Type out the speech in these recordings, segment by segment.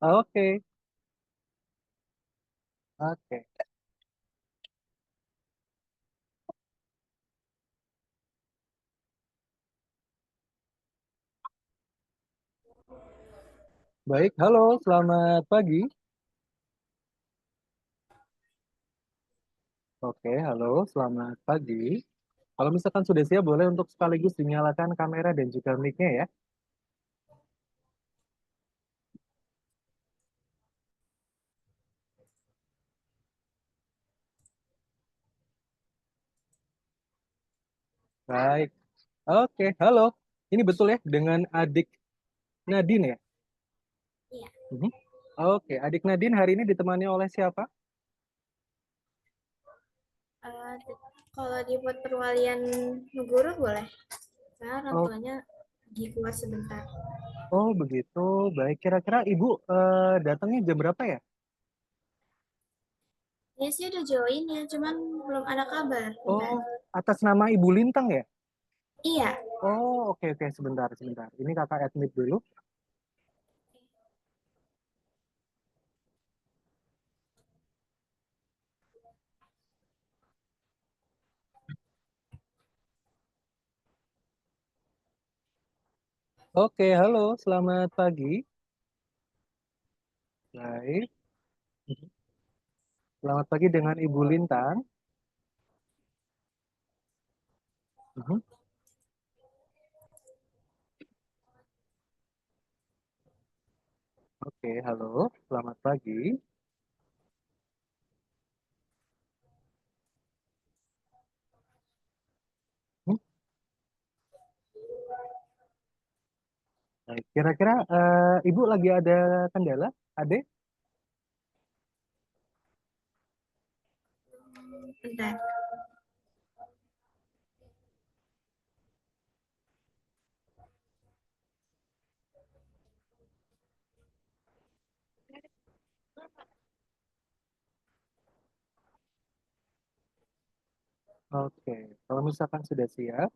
Oke, oke. Baik, halo, selamat pagi. Oke, halo, selamat pagi. Kalau misalkan sudah siap, boleh untuk sekaligus dinyalakan kamera dan juga mic-nya ya. Baik. Oke, halo. Ini betul ya dengan adik Nadine ya? Iya, Mhm. Oke, adik Nadine hari ini ditemani oleh siapa? eh, kalau dibuat perwalian guru boleh. Karena orang Oh, tuanya pergi keluar sebentar. oh begitu. Baik, kira-kira Ibu datangnya jam berapa ya? Ya sih udah join ya, cuman belum ada kabar. Bentar. Oh, atas nama Ibu Lintang ya? Iya, Oh, oke, oke. Sebentar, sebentar. Ini kakak admit dulu. Oke, halo. Selamat pagi. Baik. Selamat pagi dengan Ibu Lintang. Mhm. Oke, halo. Selamat pagi. Hmm, baik. Kira-kira Ibu lagi ada kendala, Ade? bentar. Oke, kalau misalkan sudah siap,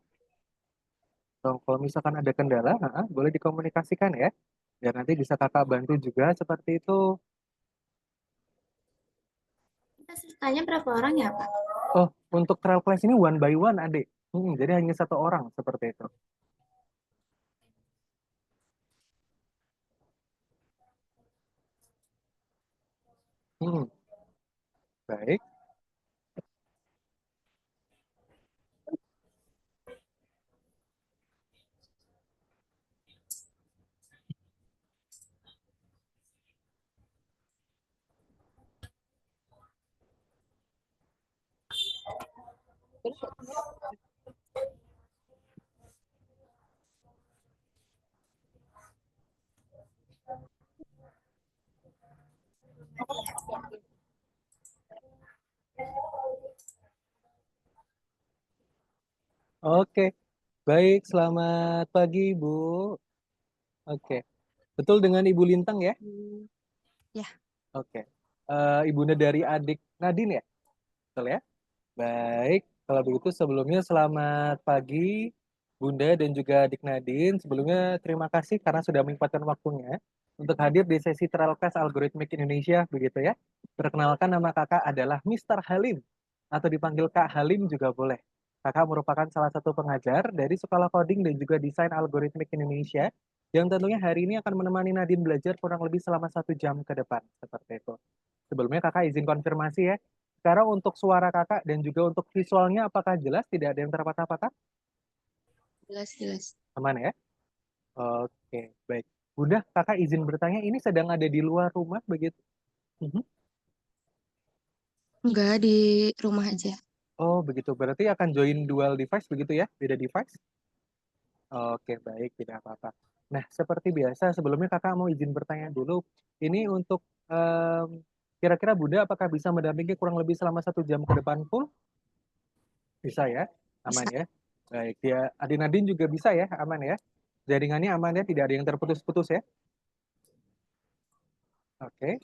kalau misalkan ada kendala, boleh dikomunikasikan ya. Biar nanti bisa kakak bantu juga seperti itu. Kita ceritanya berapa orang ya, Pak? Oh, untuk trial class ini one by one, Ade. Jadi hanya satu orang seperti itu. Hmm, baik. Oke, baik. Selamat pagi, Bu. Oke, betul dengan Ibu Lintang ya? Ya, Oke. Ibunda dari adik Nadine ya? Betul ya? Baik, kalau begitu sebelumnya selamat pagi Bunda dan juga adik Nadine. Sebelumnya terima kasih karena sudah menyempatkan waktunya untuk hadir di sesi Trial Class Algorithmic Indonesia, begitu ya. Perkenalkan nama kakak adalah Mister Halim atau dipanggil Kak Halim juga boleh. Kakak merupakan salah satu pengajar dari Sekolah Coding dan juga Desain Algoritmik Indonesia yang tentunya hari ini akan menemani Nadine belajar kurang lebih selama 1 jam ke depan, seperti itu. Sebelumnya kakak izin konfirmasi ya, sekarang untuk suara kakak dan juga untuk visualnya apakah jelas? Tidak ada yang terpatah-patah? jelas jelas. Aman ya? Oke, baik. Bunda, kakak izin bertanya, ini sedang ada di luar rumah begitu? Mhm. Enggak di rumah aja. Oh, begitu. Berarti akan join dual device begitu ya? Beda device? Oke, baik. Tidak apa-apa. Nah, seperti biasa, sebelumnya kakak mau izin bertanya dulu. Ini untuk kira-kira Bunda apakah bisa mendampingi kurang lebih selama 1 jam ke depan full? Bisa ya? Aman Bisa. ya? Baik, dia Adi Nadine juga bisa ya? Aman ya? Jaringannya aman ya? Tidak ada yang terputus-putus ya? Oke,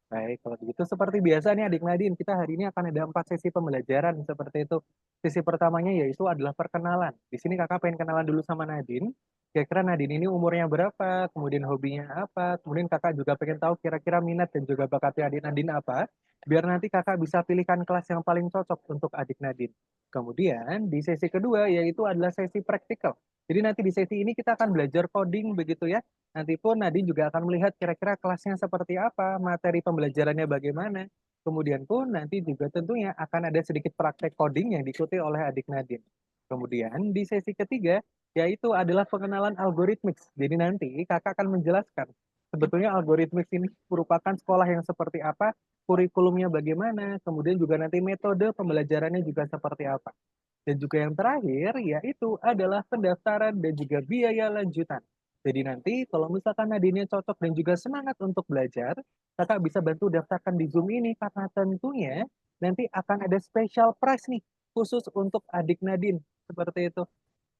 baik. Kalau begitu seperti biasa nih adik Nadine, kita hari ini akan ada 4 sesi pembelajaran seperti itu. Sesi pertamanya yaitu adalah perkenalan. Di sini kakak pengen kenalan dulu sama Nadine. kira-kira Nadine ini umurnya berapa, kemudian hobinya apa, kemudian kakak juga pengen tahu kira-kira minat dan juga bakatnya adik Nadine apa, biar nanti kakak bisa pilihkan kelas yang paling cocok untuk adik Nadine. Kemudian di sesi kedua yaitu adalah sesi praktikal. Jadi nanti di sesi ini kita akan belajar coding begitu ya. Nanti pun Nadine juga akan melihat kira-kira kelasnya seperti apa, materi pembelajarannya bagaimana. Kemudian pun nanti juga tentunya akan ada sedikit praktek coding yang diikuti oleh adik Nadine. Kemudian di sesi ketiga yaitu adalah pengenalan algoritmik. Jadi nanti kakak akan menjelaskan sebetulnya algoritmik ini merupakan sekolah yang seperti apa, kurikulumnya bagaimana, kemudian juga nanti metode pembelajarannya juga seperti apa. Dan juga yang terakhir yaitu adalah pendaftaran dan juga biaya lanjutan. Jadi nanti kalau misalkan Nadine cocok dan juga semangat untuk belajar, kakak bisa bantu daftarkan di Zoom ini karena tentunya nanti akan ada special price nih khusus untuk adik Nadine. Seperti itu.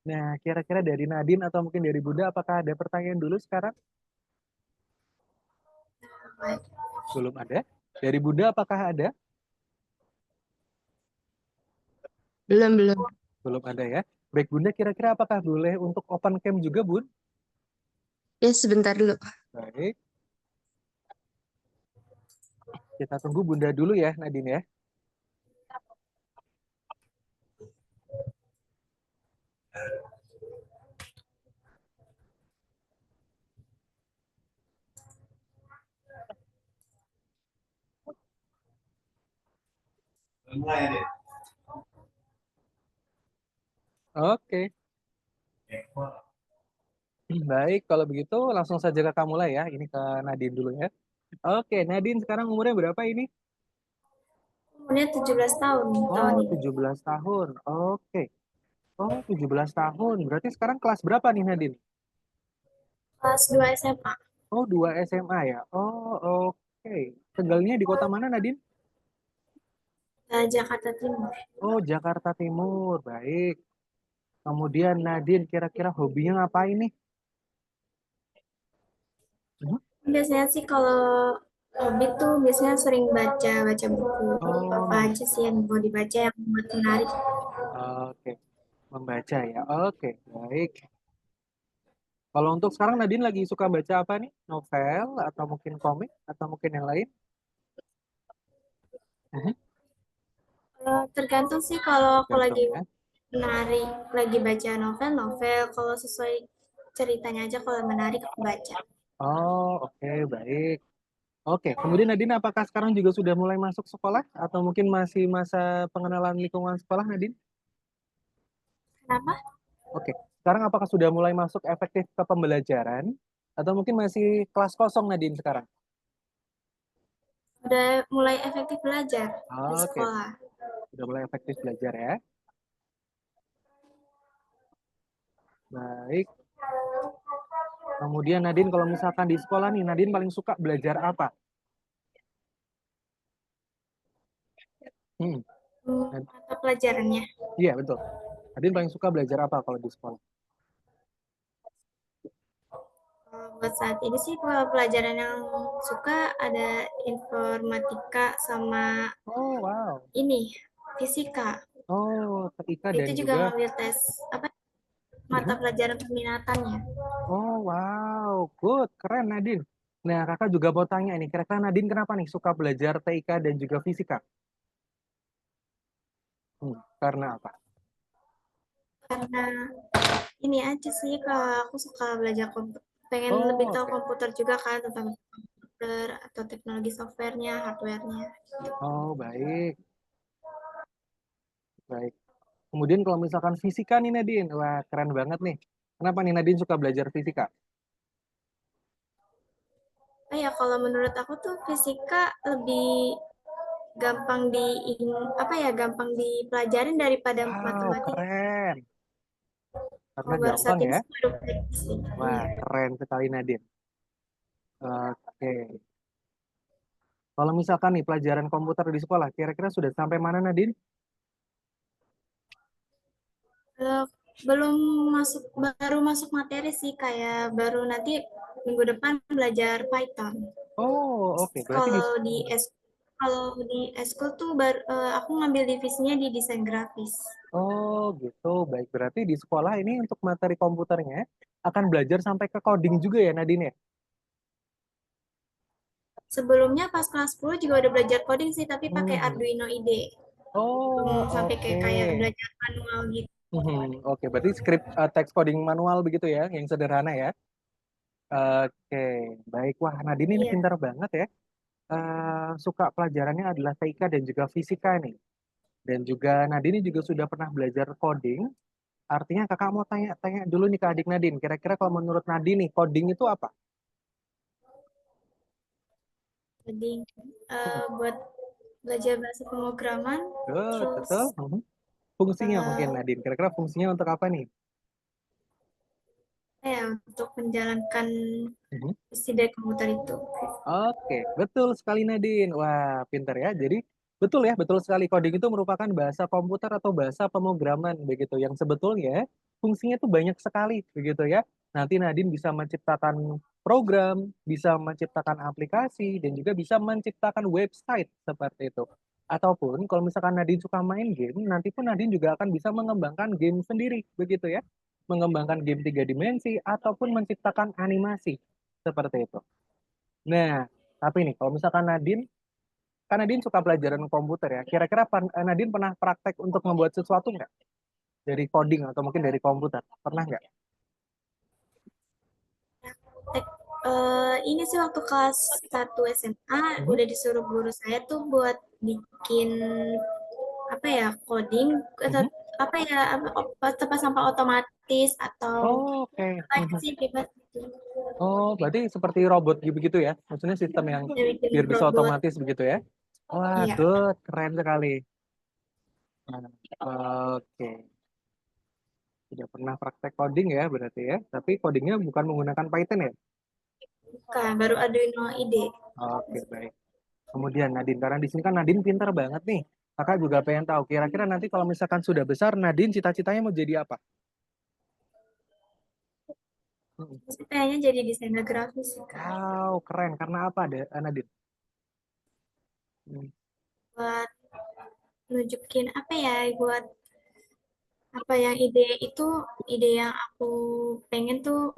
Nah, kira-kira dari Nadine atau mungkin dari Bunda, apakah ada pertanyaan dulu sekarang? Belum ada. Dari Bunda, apakah ada? Belum. Belum ada ya. Baik Bunda, kira-kira apakah boleh untuk open cam juga, Bun? Ya, sebentar dulu. Baik. Kita tunggu Bunda dulu ya, Nadine ya. Oke. Baik, kalau begitu langsung saja ke kamu lah ya. Ini ke Nadine dulu ya. Oke, Nadine sekarang umurnya berapa ini? Umurnya 17 tahun tahun Oh, ini. 17 tahun. Oke. Oh, 17 tahun. Berarti sekarang kelas berapa nih, Nadine? Kelas 2 SMA. Oh, 2 SMA ya. Oh, oke. Tinggalnya di kota mana, Nadine? Jakarta Timur. Oh, Jakarta Timur. Baik. Kemudian Nadine kira-kira hobinya ngapain nih? Hmm? Biasanya sih kalau hobi tuh biasanya sering baca buku. Apa Oh, aja sih yang mau dibaca yang buat menarik. oke. Membaca ya. Oke, baik. Kalau untuk sekarang Nadine lagi suka baca apa nih? Novel atau mungkin komik atau mungkin yang lain? Mhm. Tergantung sih kalau aku Gantung lagi ya. menarik, lagi baca novel. Kalau sesuai ceritanya aja kalau menarik aku baca. Oh, oke, baik. Oke, kemudian Nadine apakah sekarang juga sudah mulai masuk sekolah atau mungkin masih masa pengenalan lingkungan sekolah, Nadine? Kenapa? Oke, sekarang apakah sudah mulai masuk efektif ke pembelajaran atau mungkin masih kelas kosong Nadine sekarang? Udah mulai efektif belajar di Oke, sekolah. sudah mulai efektif belajar ya. Baik. Kemudian Nadine kalau misalkan di sekolah nih, Nadine paling suka belajar apa? Hmm. Nad- Mata pelajarannya. Iya, betul. Nadine paling suka belajar apa kalau di sekolah? Buat saat ini sih pelajaran yang suka ada informatika sama Oh, wow. ini fisika. Oh, ketika Itu dan juga juga ngambil tes apa mata Mhm. pelajaran peminatannya. Oh, wow. Good, keren Nadine. Nah, kakak juga mau tanya nih, kira-kira Nadine kenapa nih suka belajar TIK dan juga fisika? Karena apa? Karena ini aja sih kalau aku suka belajar komputer, pengen lebih Oh, tahu oke. komputer juga kan tentang komputer atau teknologi softwarenya, hardwarenya. Oh, baik. Baik. Kemudian kalau misalkan fisika nih Nadine, wah keren banget nih. Kenapa nih Nadine suka belajar fisika? Oh ya, kalau menurut aku tuh fisika lebih gampang apa ya, gampang dipelajarin daripada Wow, matematika. keren. Karena Kalau baru saat gampang ini ya. sih baru praktis sih. Wah, Iya. keren sekali Nadine. Oke. Kalau misalkan nih pelajaran komputer di sekolah, kira-kira sudah sampai mana Nadine? Eh, belum masuk, baru masuk materi sih, kayak baru nanti minggu depan belajar Python. Oh, oke. Berarti di Kalau di kalau di eskul tuh aku ngambil divisinya di desain grafis. Oh, gitu. Baik, berarti di sekolah ini untuk materi komputernya akan belajar sampai ke coding juga ya Nadine ya? Sebelumnya pas kelas 10 juga udah belajar coding sih, tapi pakai Hmm. Arduino IDE. Oh, Belum sampai kayak oke. belajar manual gitu. Oke, berarti script text coding manual begitu ya, yang sederhana ya. Oke, baik. Wah, Nadine ini Iya. pintar banget ya. Suka pelajarannya adalah TIK dan juga fisika nih. Dan juga Nadine juga sudah pernah belajar coding. Artinya kakak mau tanya-tanya dulu nih ke adik Nadine. Kira-kira kalau menurut Nadine nih, coding itu apa? Jadi Hmm, buat belajar bahasa pemrograman, Good, terus betul. Fungsinya mungkin eh, Nadine. Kira-kira fungsinya untuk apa nih? ya untuk menjalankan Mhm. isi dari komputer itu. Oke, betul sekali Nadine. Wah, pinter ya. Jadi betul ya, betul sekali. Coding itu merupakan bahasa komputer atau bahasa pemrograman begitu. Yang sebetulnya fungsinya itu banyak sekali begitu ya. Nanti Nadine bisa menciptakan program, bisa menciptakan aplikasi, dan juga bisa menciptakan website seperti itu. Ataupun kalau misalkan Nadine suka main game, nanti pun Nadine juga akan bisa mengembangkan game sendiri begitu ya. Mengembangkan game 3 dimensi ataupun menciptakan animasi seperti itu. Nah, tapi nih, kalau misalkan Nadine, kan Nadine suka pelajaran komputer ya. Kira-kira Nadine pernah praktek untuk membuat sesuatu nggak? Dari coding atau mungkin dari komputer? Pernah nggak? Tek- ini sih waktu kelas 1 SMA Mhm, udah disuruh guru saya tuh buat bikin apa ya coding atau mhm. apa ya tempat sampah otomatis atau Oh, oke. apa Mhm. sih bebas gitu. Oh, berarti seperti robot gitu ya? Maksudnya sistem yang Ya bikin biar bisa robot. otomatis begitu ya? Iya. Waduh, keren sekali. Nah, oke. Tidak pernah praktek coding ya berarti ya? Tapi codingnya bukan menggunakan Python ya? Bukan, baru Arduino IDE. Oke, baik. Kemudian Nadine, karena di sini kan Nadine pintar banget nih. Kakak juga pengen tahu, kira-kira nanti kalau misalkan sudah besar, Nadine cita-citanya mau jadi apa? Hmm. Terus kayaknya jadi desainer grafis sih, Kak. Wow, keren. Karena apa deh, Nadine? Hmm. Buat nunjukin apa ya, buat apa yang ide yang aku pengen tuh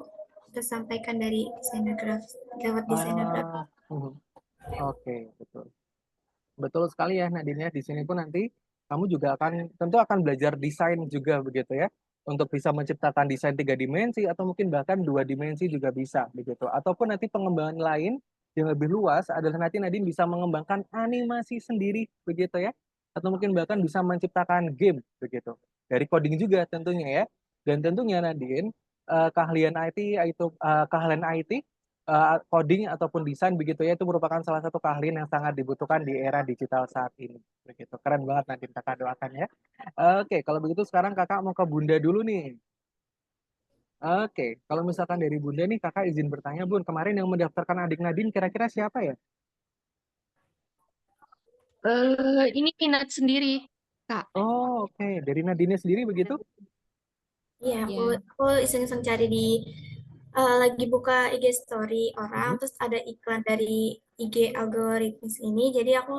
tersampaikan dari desainer grafis lewat desainer grafis. Ah, hmm. Oke, betul. Betul sekali ya Nadine ya. Di sini pun nanti kamu juga akan tentu akan belajar desain juga begitu ya. Untuk bisa menciptakan desain 3 dimensi atau mungkin bahkan 2 dimensi juga bisa begitu. Ataupun nanti pengembangan lain yang lebih luas adalah nanti Nadine bisa mengembangkan animasi sendiri begitu ya. Atau mungkin bahkan bisa menciptakan game begitu. Dari coding juga tentunya ya. Dan tentunya Nadine keahlian IT yaitu keahlian IT coding ataupun desain begitu ya itu merupakan salah satu keahlian yang sangat dibutuhkan di era digital saat ini. Begitu. Keren banget nanti kakak doakan ya. Oke, kalau begitu sekarang kakak mau ke Bunda dulu nih. Oke, kalau misalkan dari Bunda nih kakak izin bertanya Bun, kemarin yang mendaftarkan adik Nadine kira-kira siapa ya? Ini minat sendiri, Kak. Oh, oke. Dari Nadine sendiri begitu? Iya, Ya. aku iseng-iseng cari di lagi buka IG story orang, Mhm. terus ada iklan dari IG algoritmis ini, jadi aku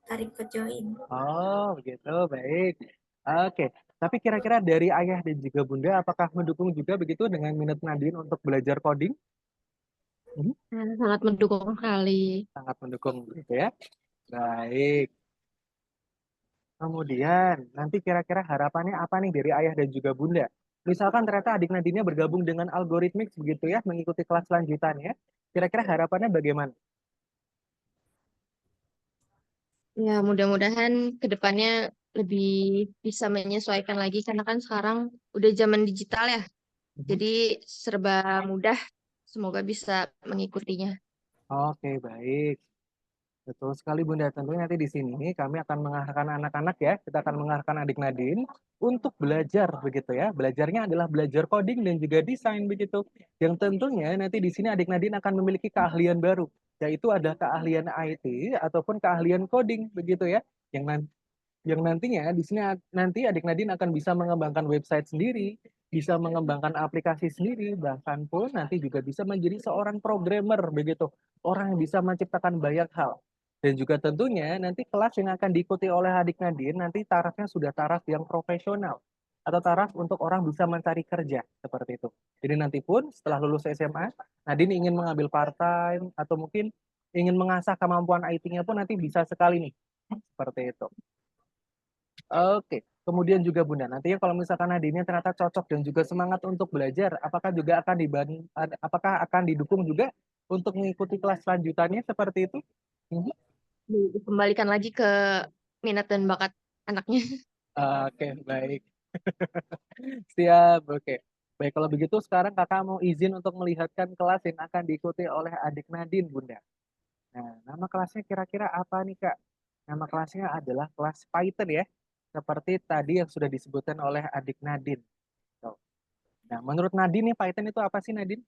tarik ke join. Oh, begitu. Baik. Oke. Tapi kira-kira dari ayah dan juga Bunda apakah mendukung juga begitu dengan minat Nadine untuk belajar coding? Mhm. Sangat mendukung sekali. Sangat mendukung gitu ya. Baik. Kemudian, nanti kira-kira harapannya apa nih dari ayah dan juga bunda? Misalkan ternyata adik Nadine bergabung dengan algoritmik begitu ya, mengikuti kelas lanjutannya. Kira-kira harapannya bagaimana? Ya, mudah-mudahan ke depannya lebih bisa menyesuaikan lagi karena kan sekarang udah zaman digital ya. Mhm. Jadi serba mudah. Semoga bisa mengikutinya. Oke, baik. Betul sekali Bunda. Tentunya nanti di sini kami akan mengarahkan anak-anak ya. Kita akan mengarahkan adik Nadine untuk belajar begitu ya. Belajarnya adalah belajar coding dan juga desain begitu. Yang tentunya nanti di sini adik Nadine akan memiliki keahlian baru, yaitu ada keahlian IT ataupun keahlian coding begitu ya. Yang yang nantinya di sini nanti adik Nadine akan bisa mengembangkan website sendiri, bisa mengembangkan aplikasi sendiri, bahkan pun nanti juga bisa menjadi seorang programmer begitu, orang yang bisa menciptakan banyak hal. Dan juga tentunya nanti kelas yang akan diikuti oleh adik Nadine nanti tarafnya sudah taraf yang profesional. atau taraf untuk orang bisa mencari kerja seperti itu. Jadi nanti pun setelah lulus SMA, Nadine ingin mengambil part-time atau mungkin ingin mengasah kemampuan IT-nya pun nanti bisa sekali nih. Seperti itu. Oke, kemudian juga Bunda, nantinya kalau misalkan Nadine ternyata cocok dan juga semangat untuk belajar, apakah juga akan apakah akan didukung juga untuk mengikuti kelas lanjutannya seperti itu? Mhm. Dikembalikan lagi ke minat dan bakat anaknya. Oke, baik. Siap, oke. Baik, kalau begitu sekarang kakak mau izin untuk melihatkan kelas yang akan diikuti oleh adik Nadine, Bunda. Nah, nama kelasnya kira-kira apa nih, Kak? Nama kelasnya adalah kelas Python ya. Seperti tadi yang sudah disebutkan oleh adik Nadine. Tuh. Nah, menurut Nadine nih Python itu apa sih, Nadine?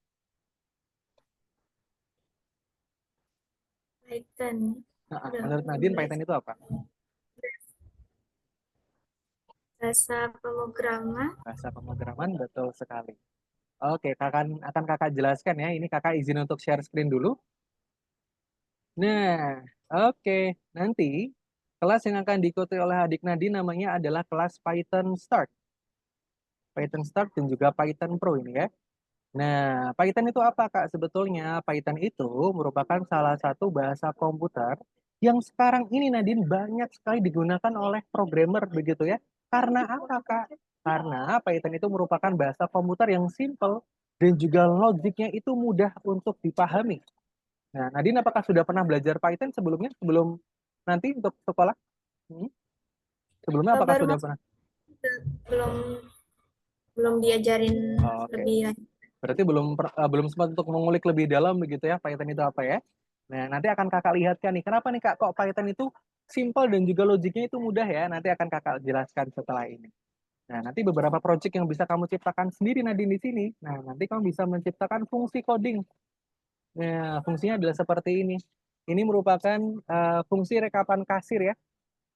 Python. Udah, Menurut belum Nadine Python belajar. itu apa? Bahasa pemrograman. Bahasa pemrograman, betul sekali. Oke, akan kakak jelaskan ya. Ini kakak izin untuk share screen dulu. Nah, oke. Nanti kelas yang akan diikuti oleh adik Nadine namanya adalah kelas Python Start. Python Start dan juga Python Pro ini ya. Nah, Python itu apa, Kak? Sebetulnya Python itu merupakan salah satu bahasa komputer yang sekarang ini Nadine banyak sekali digunakan oleh programmer begitu ya. Karena apa, Kak? Karena Python itu merupakan bahasa komputer yang simple dan juga logiknya itu mudah untuk dipahami. Nah, Nadine apakah sudah pernah belajar Python sebelumnya? Sebelum nanti untuk sekolah? Hmm? Sebelumnya apakah Baru sudah masuk, pernah? belum belum diajarin Oke. lebih lanjut. Berarti belum sempat untuk mengulik lebih dalam begitu ya Python itu apa ya. Nah, nanti akan kakak lihatkan nih. Kenapa nih Kak kok Python itu simple dan juga logiknya itu mudah ya. Nanti akan kakak jelaskan setelah ini. Nah, nanti beberapa project yang bisa kamu ciptakan sendiri Nadine di sini. Nah, nanti kamu bisa menciptakan fungsi coding. Nah, fungsinya adalah seperti ini. Ini merupakan fungsi rekapan kasir ya.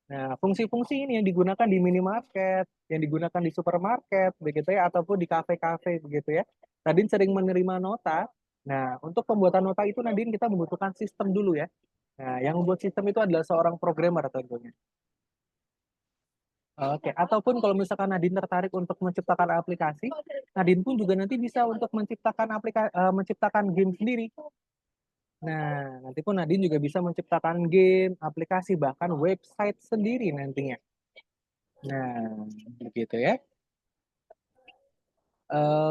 Nah, fungsi-fungsi ini yang digunakan di minimarket, yang digunakan di supermarket, begitu ya, ataupun di kafe-kafe, begitu ya. Nadine sering menerima nota. Nah, untuk pembuatan nota itu Nadine kita membutuhkan sistem dulu ya. Nah, yang membuat sistem itu adalah seorang programmer tentunya. Oke, ataupun kalau misalkan Nadine tertarik untuk menciptakan aplikasi, Nadine pun juga nanti bisa untuk menciptakan game sendiri. Nah, nanti pun Nadine juga bisa menciptakan game, aplikasi, bahkan website sendiri nantinya. Nah, begitu ya.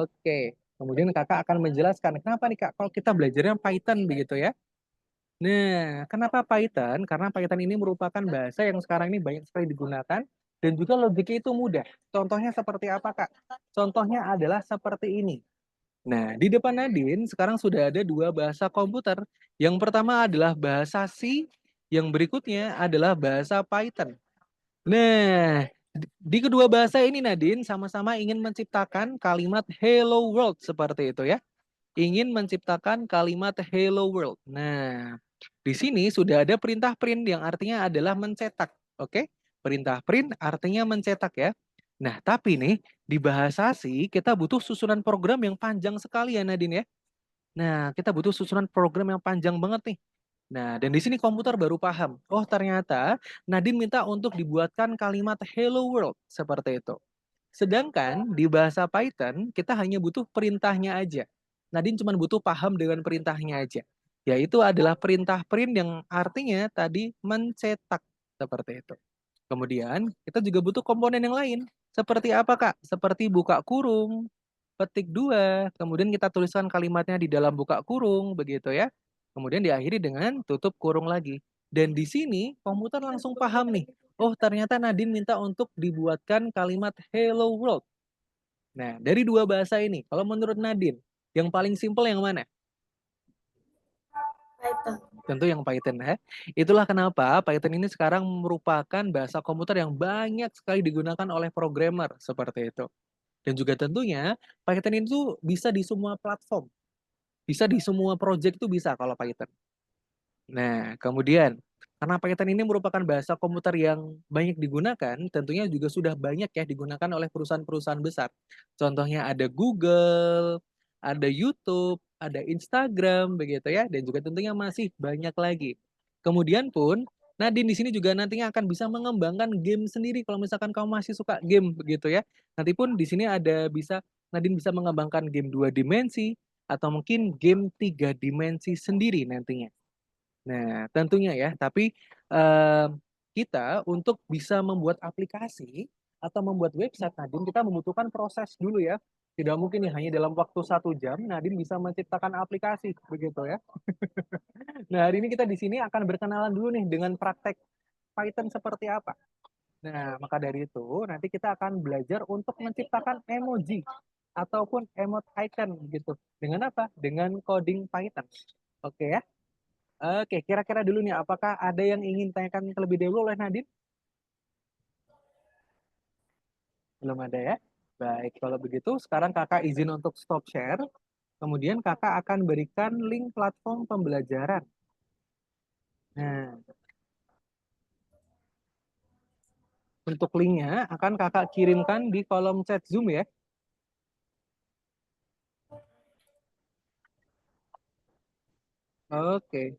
Oke. Kemudian kakak akan menjelaskan kenapa nih kak kalau kita belajarnya Python begitu ya. Nah, kenapa Python? Karena Python ini merupakan bahasa yang sekarang ini banyak sekali digunakan dan juga logiknya itu mudah. Contohnya seperti apa kak? Contohnya adalah seperti ini. Nah, di depan Nadine sekarang sudah ada dua bahasa komputer. Yang pertama adalah bahasa C, yang berikutnya adalah bahasa Python. Nah, di kedua bahasa ini Nadine sama-sama ingin menciptakan kalimat Hello World seperti itu ya. Ingin menciptakan kalimat Hello World. Nah, di sini sudah ada perintah print yang artinya adalah mencetak. Oke? Perintah print artinya mencetak ya. Nah, tapi nih di bahasa C kita butuh susunan program yang panjang sekali ya Nadine ya. Nah, kita butuh susunan program yang panjang banget nih. Nah, dan di sini komputer baru paham. Oh, ternyata Nadine minta untuk dibuatkan kalimat Hello World seperti itu. Sedangkan di bahasa Python, kita hanya butuh perintahnya aja. Nadine cuma butuh paham dengan perintahnya aja. Yaitu adalah perintah print yang artinya tadi mencetak seperti itu. Kemudian kita juga butuh komponen yang lain. Seperti apa Kak? Seperti buka kurung, petik dua, kemudian kita tuliskan kalimatnya di dalam buka kurung, begitu ya. Kemudian diakhiri dengan tutup kurung lagi. Dan di sini komputer langsung paham nih. Oh ternyata Nadine minta untuk dibuatkan kalimat Hello World. Nah dari dua bahasa ini, kalau menurut Nadine, yang paling simpel yang mana? Python. Tentu yang Python ya. Itulah kenapa Python ini sekarang merupakan bahasa komputer yang banyak sekali digunakan oleh programmer seperti itu. Dan juga tentunya Python itu bisa di semua platform. Bisa di semua project itu bisa kalau Python. Nah, kemudian karena Python ini merupakan bahasa komputer yang banyak digunakan, tentunya juga sudah banyak ya digunakan oleh perusahaan-perusahaan besar. Contohnya ada Google, ada YouTube, ada Instagram begitu ya, dan juga tentunya masih banyak lagi. Kemudian pun Nadine di sini juga nantinya akan bisa mengembangkan game sendiri kalau misalkan kamu masih suka game begitu ya. Nanti pun di sini ada bisa Nadine bisa mengembangkan game 2 dimensi atau mungkin game 3 dimensi sendiri nantinya. Nah, tentunya ya, tapi eh, kita untuk bisa membuat aplikasi atau membuat website Nadine kita membutuhkan proses dulu ya. Tidak mungkin ya hanya dalam waktu 1 jam Nadine bisa menciptakan aplikasi begitu ya. Nah, hari ini kita di sini akan berkenalan dulu nih dengan praktek Python seperti apa. Nah, maka dari itu nanti kita akan belajar untuk menciptakan emoji ataupun emot icon gitu. Dengan apa? Dengan coding Python. Oke ya. Oke, kira-kira dulu nih apakah ada yang ingin tanyakan terlebih dahulu oleh Nadine? Belum ada ya? Baik, kalau begitu sekarang kakak izin untuk stop share. Kemudian kakak akan berikan link platform pembelajaran. Nah, untuk linknya akan kakak kirimkan di kolom chat Zoom ya. Oke.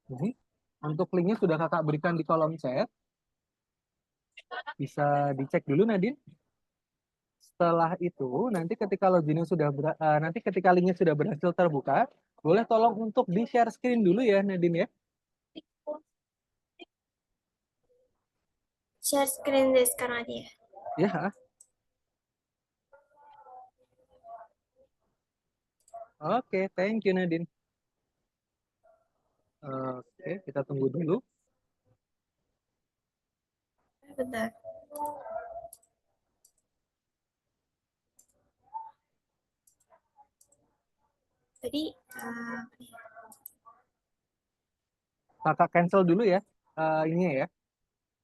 Jadi, untuk linknya sudah kakak berikan di kolom chat. Bisa dicek dulu Nadine. Setelah itu, nanti ketika linknya sudah berhasil terbuka, boleh tolong untuk di-share screen dulu ya Nadine ya. Share screen deh sekarang aja ya. Ya. Oke, thank you Nadine. Oke, kita tunggu dulu. Bentar. Tadi Kakak cancel dulu ya ini ya.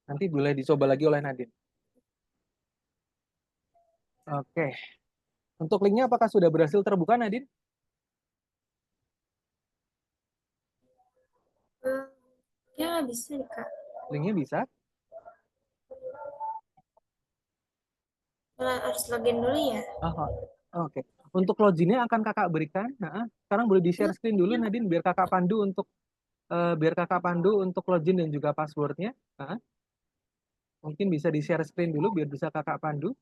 Nanti boleh dicoba lagi oleh Nadine. Oke. Untuk linknya apakah sudah berhasil terbuka Nadine? ya nggak bisa nih Kak. Linknya bisa? Harus login dulu ya. Oh, oke. Untuk loginnya akan kakak berikan. Nah, sekarang boleh di-share screen dulu Nadine biar kakak pandu untuk login dan juga passwordnya. Nah, mungkin bisa di-share screen dulu biar bisa kakak pandu.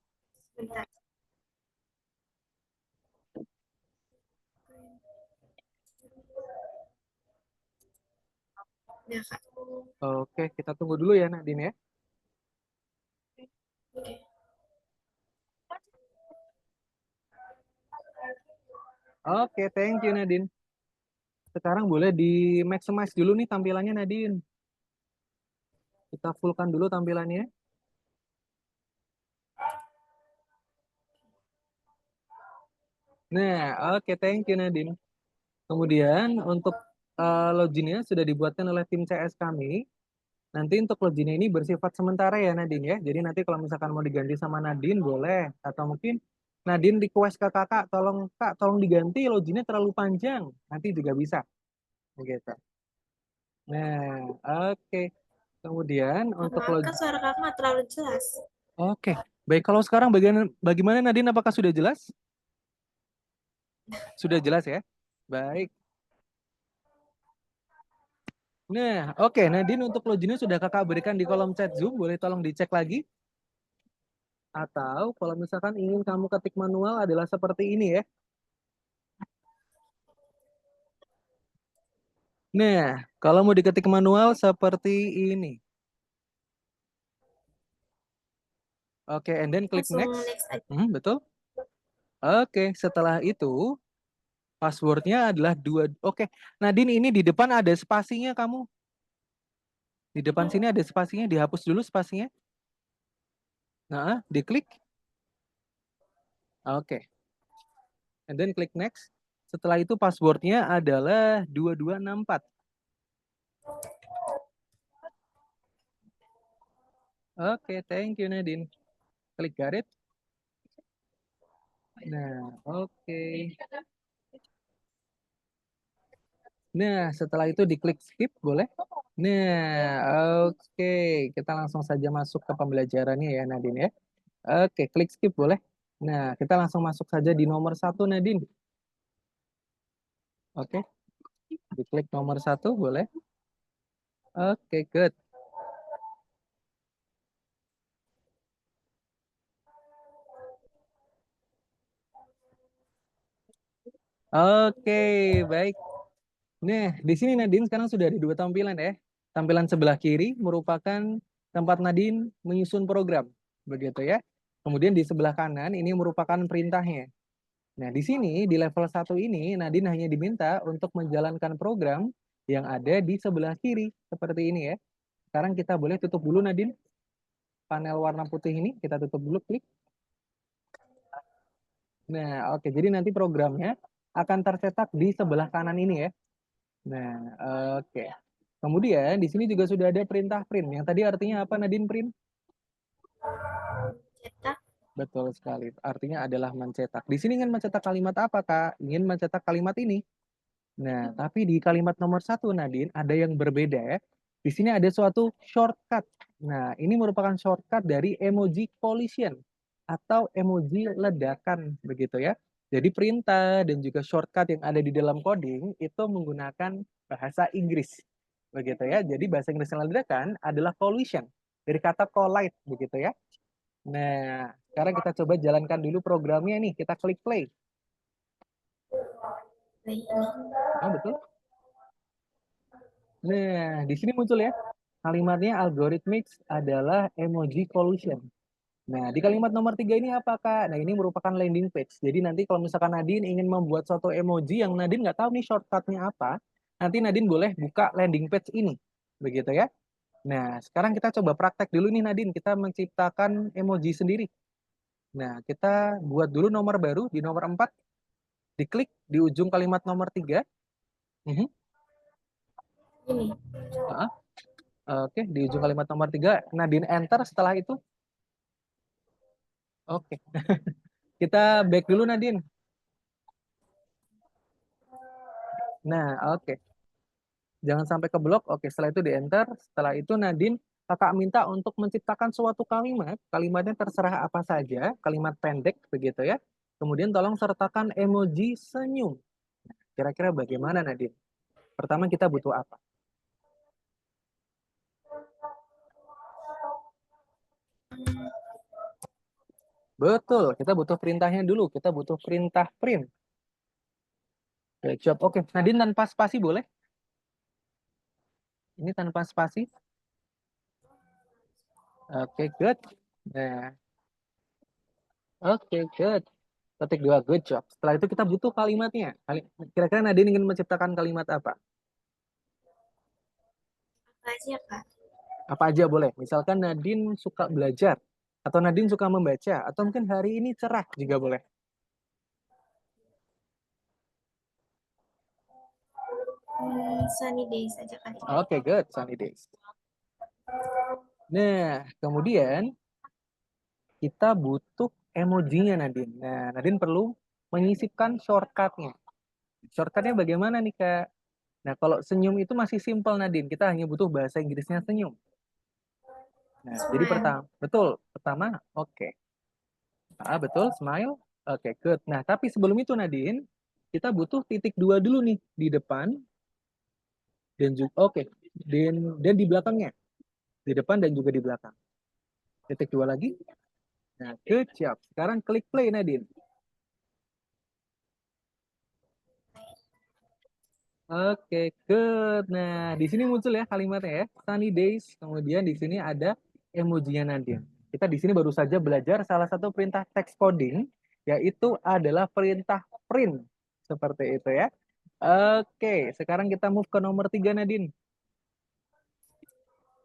Bentar. Ya Kak. Oke, kita tunggu dulu ya Nadine ya. Oke. Oke, thank you Nadine. Sekarang boleh di maximize dulu nih tampilannya Nadine. Kita fullkan dulu tampilannya. Nah, oke, thank you Nadine. Kemudian untuk loginnya sudah dibuatkan oleh tim CS kami. Nanti untuk loginnya ini bersifat sementara ya Nadine ya. Jadi nanti kalau misalkan mau diganti sama Nadine boleh. Atau mungkin Nadine request ke kakak, kak tolong diganti loginnya terlalu panjang. Nanti juga bisa. Begitu. Nah, oke. Kemudian untuk Maaf Kak, suara Kakak nggak terlalu jelas. Oke. Baik, kalau sekarang bagaimana Nadine? Apakah sudah jelas? Sudah jelas ya? Baik. Nah, oke. Nadine untuk loginnya sudah kakak berikan di kolom chat Zoom. Boleh tolong dicek lagi. Atau kalau misalkan ingin kamu ketik manual adalah seperti ini ya. Nah, kalau mau diketik manual seperti ini. Oke, and then klik Langsung next. next aja. Betul. Oke, setelah itu passwordnya adalah 2. Oke, Nadine ini di depan ada spasinya kamu. Di depan sini ada spasinya, dihapus dulu spasinya. Nah, diklik. Oke. And then klik next. Setelah itu passwordnya adalah 2264. Oke, thank you Nadine. Klik got it. Nah, oke. Nah, setelah itu diklik skip, boleh? Nah, oke. Kita langsung saja masuk ke pembelajarannya ya, Nadine ya. Oke, klik skip, boleh? Nah, kita langsung masuk saja di nomor 1, Nadine. Oke. Diklik nomor 1 boleh. Oke, good. Oke, baik. Nah, di sini Nadine sekarang sudah ada 2 tampilan ya. Tampilan sebelah kiri merupakan tempat Nadine menyusun program, begitu ya. Kemudian di sebelah kanan ini merupakan perintahnya. Nah, di sini di level 1 ini Nadine hanya diminta untuk menjalankan program yang ada di sebelah kiri seperti ini ya. Sekarang kita boleh tutup dulu Nadine. Panel warna putih ini kita tutup dulu, klik. Nah, oke. Jadi nanti programnya akan tercetak di sebelah kanan ini ya. Nah, oke. Kemudian di sini juga sudah ada perintah print. Yang tadi artinya apa Nadine, print? Cetak. Betul sekali. Artinya adalah mencetak. Di sini ingin mencetak kalimat apa, Kak? Ingin mencetak kalimat ini. Nah, tapi di kalimat nomor 1, Nadine, ada yang berbeda ya. Di sini ada suatu shortcut. Nah, ini merupakan shortcut dari emoji collision atau emoji ledakan, begitu ya. Jadi perintah dan juga shortcut yang ada di dalam coding itu menggunakan bahasa Inggris, begitu ya. Jadi bahasa Inggris yang ledakan adalah collision, dari kata collide, begitu ya. Nah, sekarang kita coba jalankan dulu programnya nih. Kita klik play. Baik. Oh, betul. Nah, di sini muncul ya. Kalimatnya algorithmics adalah emoji collision. Nah, di kalimat nomor 3 ini apa, Kak? Nah, ini merupakan landing page. Jadi nanti kalau misalkan Nadine ingin membuat suatu emoji yang Nadine nggak tahu nih shortcutnya apa, nanti Nadine boleh buka landing page ini. Begitu ya. Nah, sekarang kita coba praktek dulu nih Nadine. Kita menciptakan emoji sendiri. Nah, kita buat dulu nomor baru di nomor 4. Diklik di ujung kalimat nomor 3. Ini. Oke, di ujung kalimat nomor 3, Nadine enter setelah itu. Oke. Kita back dulu Nadine. Nah, oke. Jangan sampai ke blok. Oke, setelah itu di enter. Setelah itu Nadine, kakak minta untuk menciptakan suatu kalimat. Kalimatnya terserah apa saja. Kalimat pendek begitu ya. Kemudian tolong sertakan emoji senyum. Kira-kira bagaimana Nadine? Pertama kita butuh apa? Betul, kita butuh perintahnya dulu. Kita butuh perintah print. Good job. Oke, Nadine tanpa spasi boleh? Ini tanpa spasi. Oke, good. Nah, oke, good. Ketik 2, good job. Setelah itu kita butuh kalimatnya. Kira-kira Nadine ingin menciptakan kalimat apa? Apa aja, Kak? Apa aja boleh. Misalkan Nadine suka belajar. Atau Nadine suka membaca. Atau mungkin hari ini cerah juga boleh. Sunny days aja kali. Oke, good. Sunny days. Nah, kemudian kita butuh emojinya Nadine. Nah, Nadine perlu menyisipkan shortcutnya. Shortcutnya bagaimana nih, Kak? Nah, kalau senyum itu masih simple, Nadine. Kita hanya butuh bahasa Inggrisnya senyum. Nah, jadi Smile. betul. Pertama, oke. Betul, smile. Oke, good. Nah, tapi sebelum itu, Nadine, kita butuh titik 2 dulu nih di depan. Dan juga, oke. Dan di belakangnya. Di depan dan juga di belakang. Titik 2 lagi. Nah, good job. Sekarang klik play, Nadine. Oke, good. Nah, di sini muncul ya kalimatnya ya, sunny days. Kemudian di sini ada emojinya Nadine. Kita di sini baru saja belajar salah satu perintah text coding, yaitu adalah perintah print. Seperti itu ya. Oke, sekarang kita move ke nomor 3 Nadine.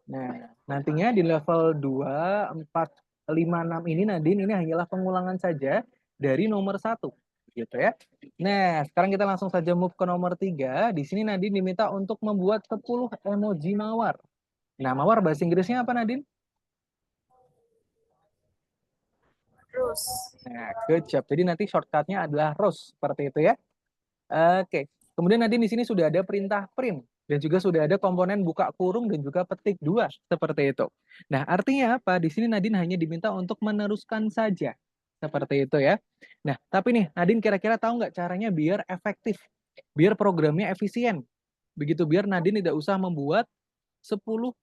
Nah, nantinya di level 2, 4, 5, 6 ini Nadine, ini hanyalah pengulangan saja dari nomor 1. Gitu ya. Nah, sekarang kita langsung saja move ke nomor 3. Di sini Nadine diminta untuk membuat 10 emoji mawar. Nah, mawar bahasa Inggrisnya apa Nadine? Rose. Nah, good job. Jadi nanti shortcutnya adalah rose. Seperti itu ya. Oke. Kemudian Nadine di sini sudah ada perintah print. Dan juga sudah ada komponen buka kurung dan juga petik 2. Seperti itu. Nah, artinya apa? Di sini Nadine hanya diminta untuk meneruskan saja. Seperti itu ya. Nah, tapi nih Nadine kira-kira tahu nggak caranya biar efektif? Biar programnya efisien. Begitu biar Nadine tidak usah membuat 10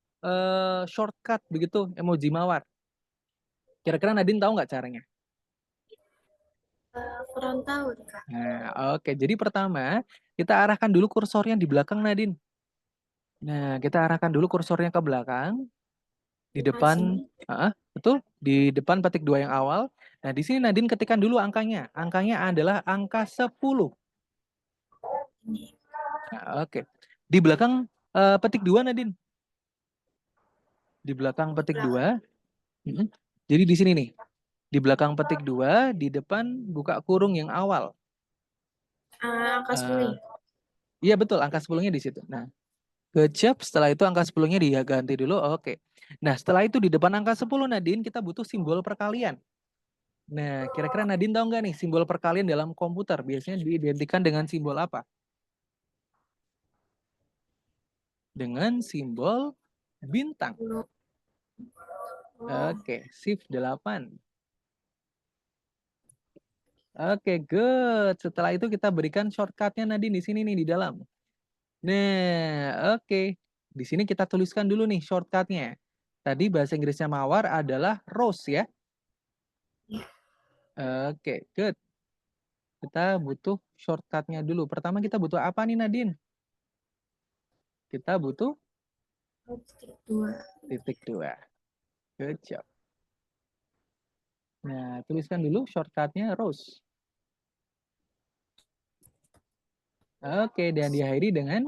shortcut begitu emoji mawar. Kira-kira Nadine tahu nggak caranya? Kurang tahu, Kak. Nah, oke. Jadi pertama, kita arahkan dulu kursornya di belakang Nadine. Nah, kita arahkan dulu kursornya ke belakang. Di depan, Sini. betul, di depan petik 2 yang awal. Nah, di sini Nadine ketikkan dulu angkanya. Angkanya adalah angka 10. Ini. Nah, oke. Di belakang petik 2 Nadine. Di belakang petik 2. Jadi di sini nih. Di belakang petik 2, di depan buka kurung yang awal. Angka 10 ya? Iya betul, angka 10-nya di situ. Nah, kecap, setelah itu angka 10-nya dia ganti dulu. Oke. Nah, setelah itu di depan angka 10 Nadine, kita butuh simbol perkalian. Nah, kira-kira Nadine tahu nggak nih simbol perkalian dalam komputer? Biasanya diidentikan dengan simbol apa? Dengan simbol bintang. 10. Oke, shift 8. Oke, good. Setelah itu kita berikan shortcut-nya Nadine di sini nih di dalam. Nah, oke. Di sini kita tuliskan dulu nih shortcut-nya. Tadi bahasa Inggrisnya mawar adalah rose ya. Oke, good. Kita butuh shortcut-nya dulu. Pertama kita butuh apa nih Nadine? Kita butuh Titik 2. titik 2. Good job. Nah, tuliskan dulu shortcut-nya rose. Oke, dan diakhiri dengan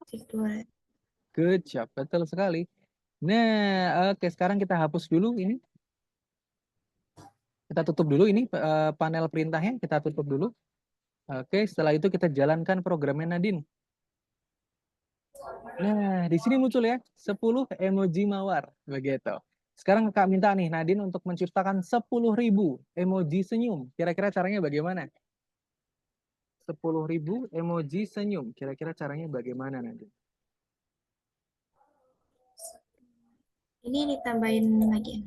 Titik 2. good job. Betul sekali. Nah, oke, sekarang kita hapus dulu ini. Kita tutup dulu ini panel perintahnya. Kita tutup dulu. Oke, setelah itu kita jalankan programnya Nadine. Nah, di sini muncul ya 10 emoji mawar. Begitu. Sekarang Kak minta nih Nadine untuk menciptakan 10.000 emoji senyum. Kira-kira caranya bagaimana? 10.000 emoji senyum. Kira-kira caranya bagaimana Nadine? Ini ditambahin lagi.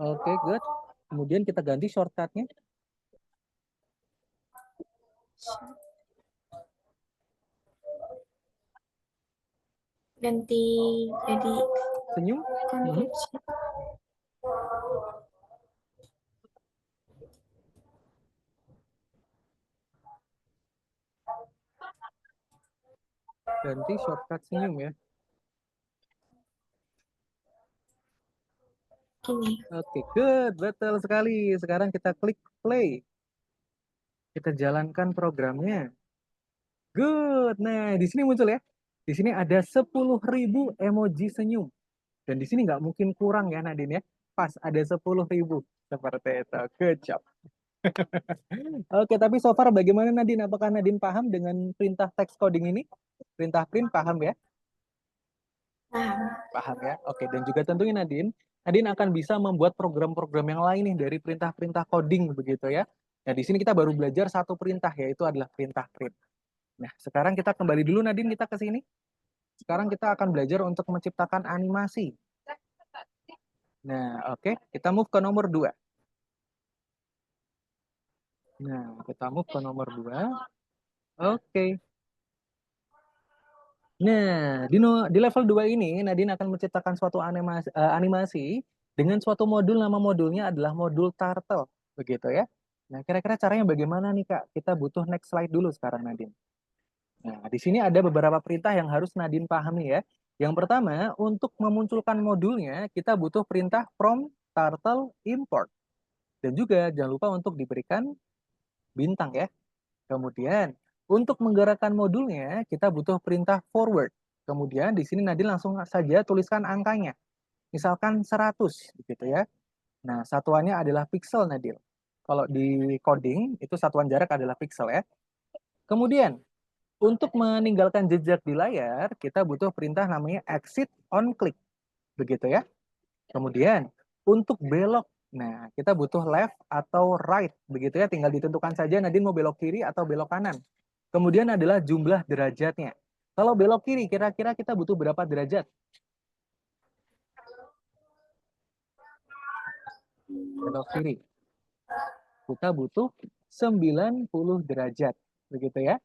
Oke, good. Kemudian kita ganti shortcut-nya. Ganti jadi Senyum. konstruksi. Ganti shortcut senyum ya. Gini. Oke, good. Betul sekali. Sekarang kita klik play. Kita jalankan programnya. Good. Nah, di sini muncul ya. Di sini ada 10.000 emoji senyum. Dan di sini nggak mungkin kurang ya Nadine ya. Pas ada 10.000. Seperti itu. Good job. Oke, tapi so far bagaimana Nadine? Apakah Nadine paham dengan perintah text coding ini? Perintah print paham ya? Paham. Paham ya? Oke, dan juga tentunya Nadine akan bisa membuat program-program yang lain nih dari perintah-perintah coding begitu ya. Nah, di sini kita baru belajar satu perintah yaitu adalah perintah print. Nah, sekarang kita kembali dulu Nadine kita ke sini. Sekarang kita akan belajar untuk menciptakan animasi. Nah, oke, kita move ke nomor 2. Nah, kita move ke nomor 2. Oke. Nah, di level 2 ini Nadine akan menciptakan suatu animasi dengan suatu modul, nama modulnya adalah modul turtle, begitu ya. Nah, kira-kira caranya bagaimana nih Kak? Kita butuh next slide dulu sekarang Nadine. Nah, di sini ada beberapa perintah yang harus Nadine pahami ya. Yang pertama, untuk memunculkan modulnya, kita butuh perintah from turtle import. Dan juga jangan lupa untuk diberikan bintang ya. Kemudian, untuk menggerakkan modulnya, kita butuh perintah forward. Kemudian di sini Nadine langsung saja tuliskan angkanya. Misalkan 100 gitu ya. Nah, satuannya adalah pixel Nadine. Kalau di coding itu satuan jarak adalah pixel ya. Kemudian, untuk meninggalkan jejak di layar, kita butuh perintah namanya exit on click. Begitu ya. Kemudian, untuk belok, nah kita butuh left atau right. Begitu ya, tinggal ditentukan saja Nadine mau belok kiri atau belok kanan. Kemudian adalah jumlah derajatnya. Kalau belok kiri, kira-kira kita butuh berapa derajat? belok kiri. Kita butuh 90 derajat. Begitu ya.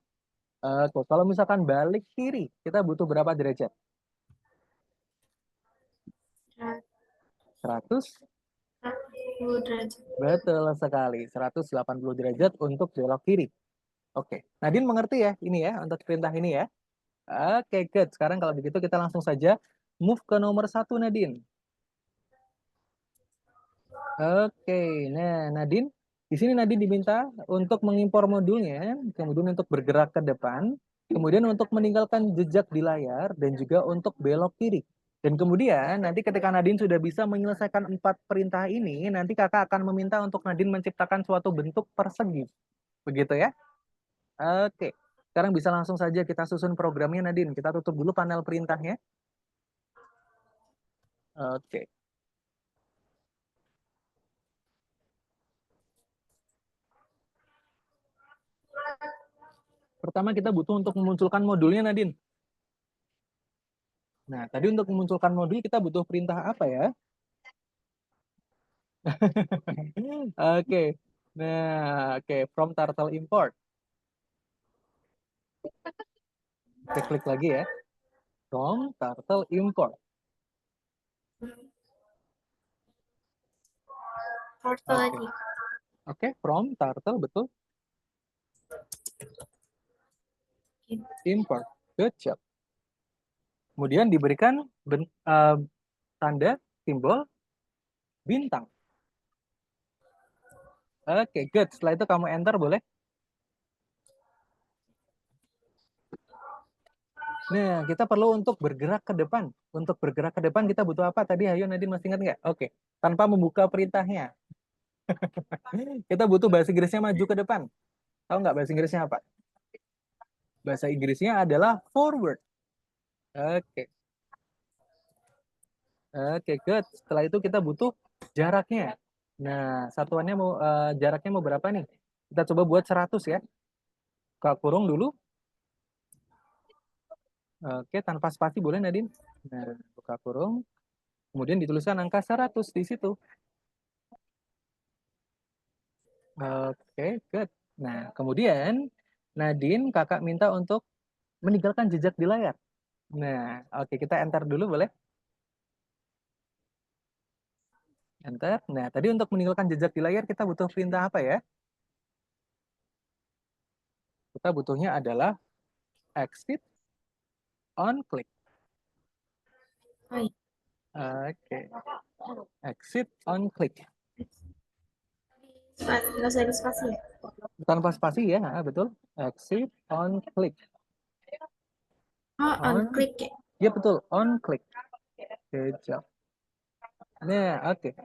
Kalau misalkan balik kiri, kita butuh berapa derajat? 100? 180 derajat. Betul sekali. 180 derajat untuk belok kiri. Oke. Nadine mengerti ya ini ya untuk perintah ini ya. Oke, good. Sekarang kalau begitu kita langsung saja move ke nomor 1, Nadine. Oke, nah Nadine, di sini Nadine diminta untuk mengimpor modulnya, kemudian untuk bergerak ke depan, kemudian untuk meninggalkan jejak di layar, dan juga untuk belok kiri. Dan kemudian nanti ketika Nadine sudah bisa menyelesaikan 4 perintah ini, nanti kakak akan meminta untuk Nadine menciptakan suatu bentuk persegi. Begitu ya? Oke, sekarang bisa langsung saja kita susun programnya Nadine. Kita tutup dulu panel perintahnya. Oke. Pertama kita butuh untuk memunculkan modulnya Nadine. Nah, tadi untuk memunculkan modul kita butuh perintah apa ya? Oke. Nah, oke, from turtle import. Kita klik lagi ya. From turtle import. Turtle Oke. lagi. Oke, from turtle betul. Import. Good job. Kemudian diberikan tanda simbol bintang. Oke, good. Setelah itu kamu enter boleh. Nah, kita perlu untuk bergerak ke depan. Untuk bergerak ke depan kita butuh apa tadi? Ayo Nadine masih ingat nggak? Oke, tanpa membuka perintahnya. Kita butuh bahasa Inggrisnya maju ke depan. Tahu nggak bahasa Inggrisnya apa? Bahasa Inggrisnya adalah forward. Oke. Oke, good. Setelah itu kita butuh jaraknya. Nah, satuannya mau jaraknya mau berapa nih? Kita coba buat 100 ya. Buka kurung dulu. Oke, tanpa spasi boleh Nadine. Nah, buka kurung. Kemudian dituliskan angka 100 di situ. Oke, good. Nah, kemudian Nadine kakak minta untuk meninggalkan jejak di layar. Nah, oke kita enter dulu boleh? Enter. Nah, tadi untuk meninggalkan jejak di layar kita butuh perintah apa ya? Kita butuhnya adalah exit on click. Oh iya. Oke. Exit on click. Nggak usah di spasi ya? Tanpa spasi ya, betul. Exit on click. Oh, on click ya? Ya betul, on click. Good job. Nah, oke.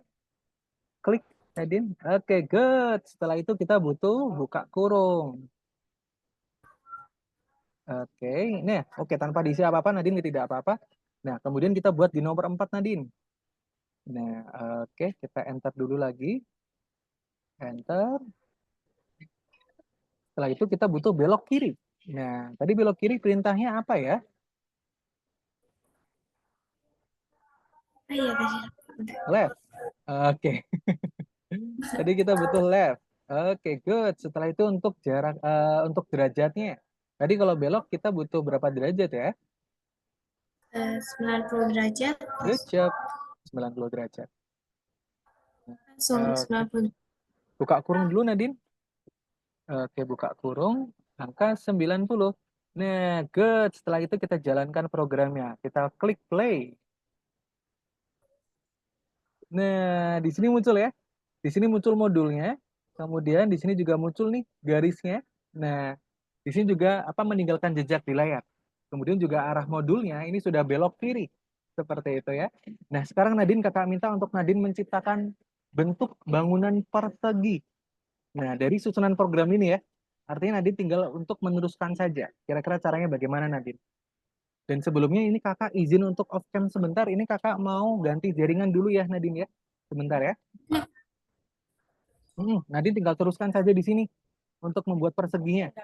Klik, Nadine. Oke, good. Setelah itu kita butuh buka kurung. Oke, nah, oke tanpa diisi apa-apa, Nadine tidak apa-apa. Nah, kemudian kita buat di nomor 4, Nadine. Nah, oke, kita enter dulu lagi. Enter. Setelah itu kita butuh belok kiri. Nah, tadi belok kiri perintahnya apa ya? Oh iya tadi. Left. Oke. Tadi kita butuh left. Oke, good. Setelah itu untuk jarak untuk derajatnya. Tadi kalau belok kita butuh berapa derajat ya? 90 derajat. Good job. 90 derajat. Langsung 90. Buka kurung dulu Nadine. Oke, buka kurung. Angka 90. Nah, good. Setelah itu kita jalankan programnya. Kita klik play. Nah, di sini muncul ya. Di sini muncul modulnya. Kemudian di sini juga muncul nih garisnya. Nah, di sini juga apa meninggalkan jejak di layar. Kemudian juga arah modulnya ini sudah belok kiri. Seperti itu ya. Nah, sekarang Nadine kakak minta untuk Nadine menciptakan bentuk bangunan persegi. Nah, dari susunan program ini ya. Artinya Nadine tinggal untuk meneruskan saja. Kira-kira caranya bagaimana Nadine? Dan sebelumnya ini kakak izin untuk off cam sebentar. Ini kakak mau ganti jaringan dulu ya Nadine ya. Sebentar ya. Nadine tinggal teruskan saja di sini untuk membuat perseginya.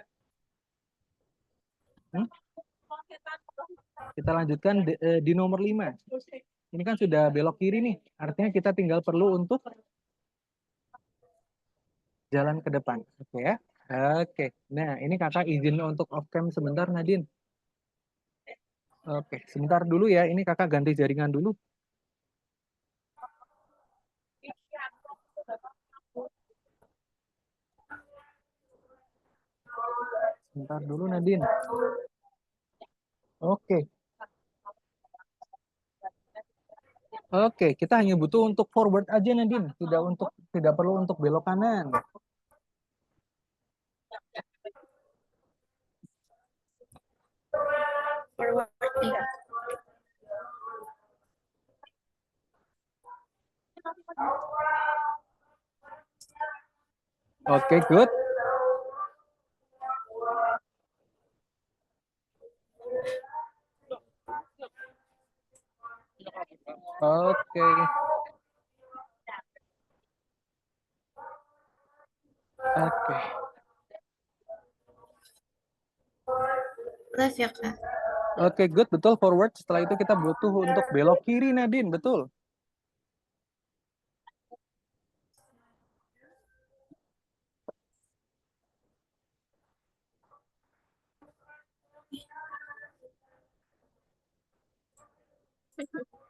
Kita lanjutkan di nomor 5. Ini kan sudah belok kiri nih. Artinya kita tinggal perlu untuk jalan ke depan. Oke ya. Oke. Nah, ini kakak izin untuk off cam sebentar, Nadine. Oke, sebentar dulu ya. Ini kakak ganti jaringan dulu. Sebentar dulu, Nadine. Oke. Oke, kita hanya butuh untuk forward aja, Nadine. Tidak perlu untuk belok kanan. Forward nih. Oke, good. Oke. Oke. Left ya, Kak? Oke, good. Betul, forward. Setelah itu kita butuh untuk belok kiri, Nadine. Betul.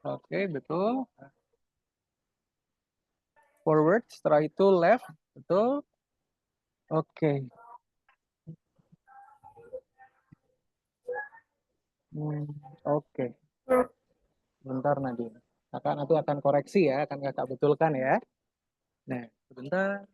Oke, betul. Forward. Setelah itu left. Betul. Oke. Oke. Bentar, Nadine. Kakak nanti akan koreksi ya. Akan kakak betulkan ya. Nah, sebentar.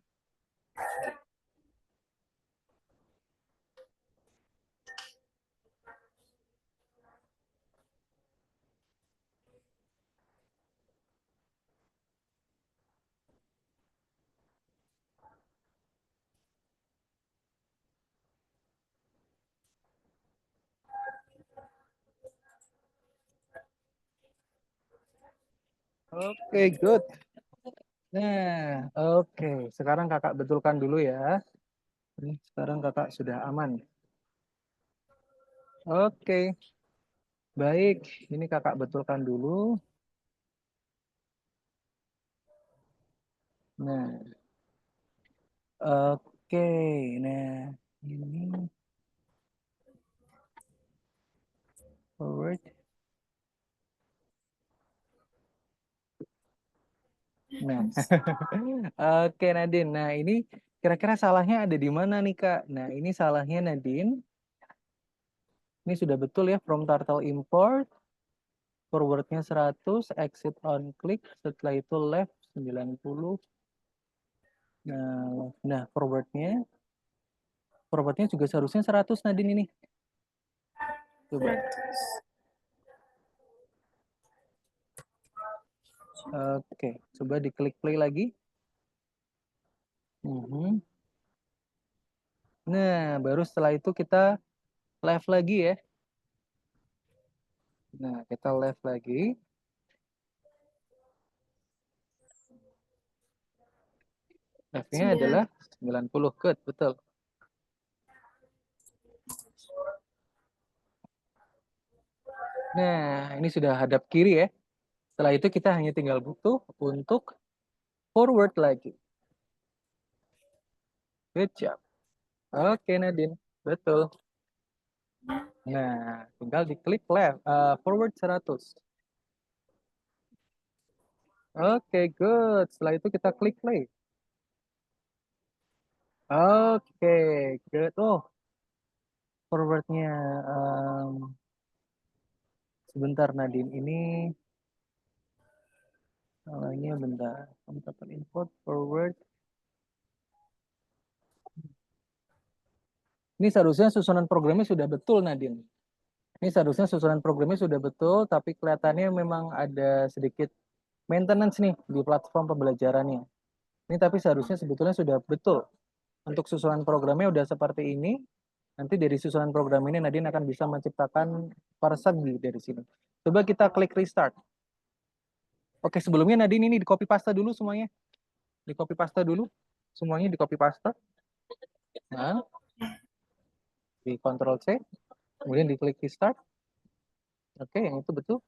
Oke, good. Nah, oke. Sekarang kakak betulkan dulu ya. Ini sekarang kakak sudah aman. Oke. Baik, ini kakak betulkan dulu. Nah, oke. Nah, ini forward. Nah, oke Nadine. Nah, ini kira-kira salahnya ada di mana nih Kak? Nah, ini salahnya Nadine. Ini sudah betul ya, from turtle import. Forwardnya 100, exit on click. Setelah itu left 90. Nah, forwardnya juga seharusnya 100 Nadine ini. Coba. 100. Oke, coba diklik play lagi. Nah, baru setelah itu kita left lagi ya. Nah, kita left lagi. Left-nya adalah 90. Good, betul. Nah, ini sudah hadap kiri ya. Setelah itu kita hanya tinggal butuh untuk forward lagi. Good job. Oke, Nadine. Betul. Nah, tinggal diklik left, forward 100. Oke, good. Setelah itu kita klik play. Oke, good. Oh, forwardnya. Sebentar, Nadine. Ini salahnya bentar. Tempat import, forward. Ini seharusnya susunan programnya sudah betul, Nadine. Ini seharusnya susunan programnya sudah betul, tapi kelihatannya memang ada sedikit maintenance nih di platform pembelajarannya. Ini tapi seharusnya sebetulnya sudah betul. Untuk susunan programnya udah seperti ini. Nanti dari susunan program ini Nadine akan bisa menciptakan persegi dari sini. Coba kita klik restart. Oke, sebelumnya Nadine ini di copy paste dulu semuanya. Di copy paste dulu. Semuanya di copy paste. Nah, di Ctrl C. Kemudian diklik restart. Oke, yang itu betul.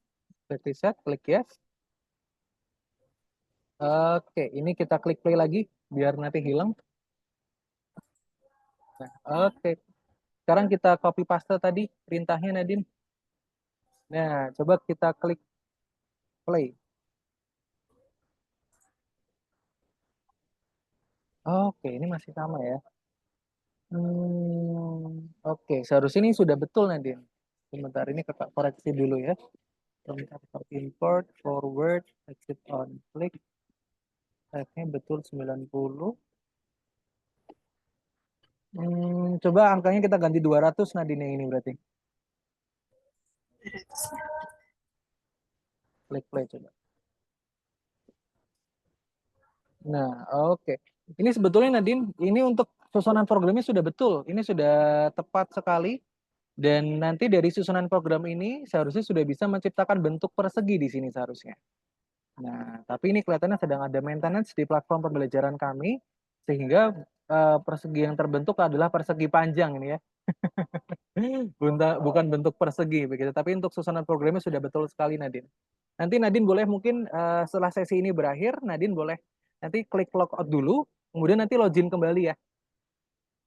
Klik reset, klik yes. Oke, ini kita klik play lagi biar nanti hilang. Nah, oke. Sekarang kita copy paste tadi perintahnya Nadine. Nah, coba kita klik play. Oke, ini masih sama ya. Oke, seharusnya ini sudah betul Nadine. Sebentar ini kakak koreksi dulu ya. Import, forward, exit on, klik. Type-nya betul 90. Coba angkanya kita ganti 200 Nadine yang ini berarti. Klik play coba. Nah, oke. Ini sebetulnya Nadine, ini untuk susunan programnya sudah betul. Ini sudah tepat sekali. Dan nanti dari susunan program ini seharusnya sudah bisa menciptakan bentuk persegi di sini seharusnya. Nah, tapi ini kelihatannya sedang ada maintenance di platform pembelajaran kami, sehingga persegi yang terbentuk adalah persegi panjang ini ya. Bukan bentuk persegi begitu, tapi untuk susunan programnya sudah betul sekali Nadine. Nanti Nadine boleh mungkin setelah sesi ini berakhir, Nadine boleh nanti klik logout dulu, kemudian nanti login kembali ya.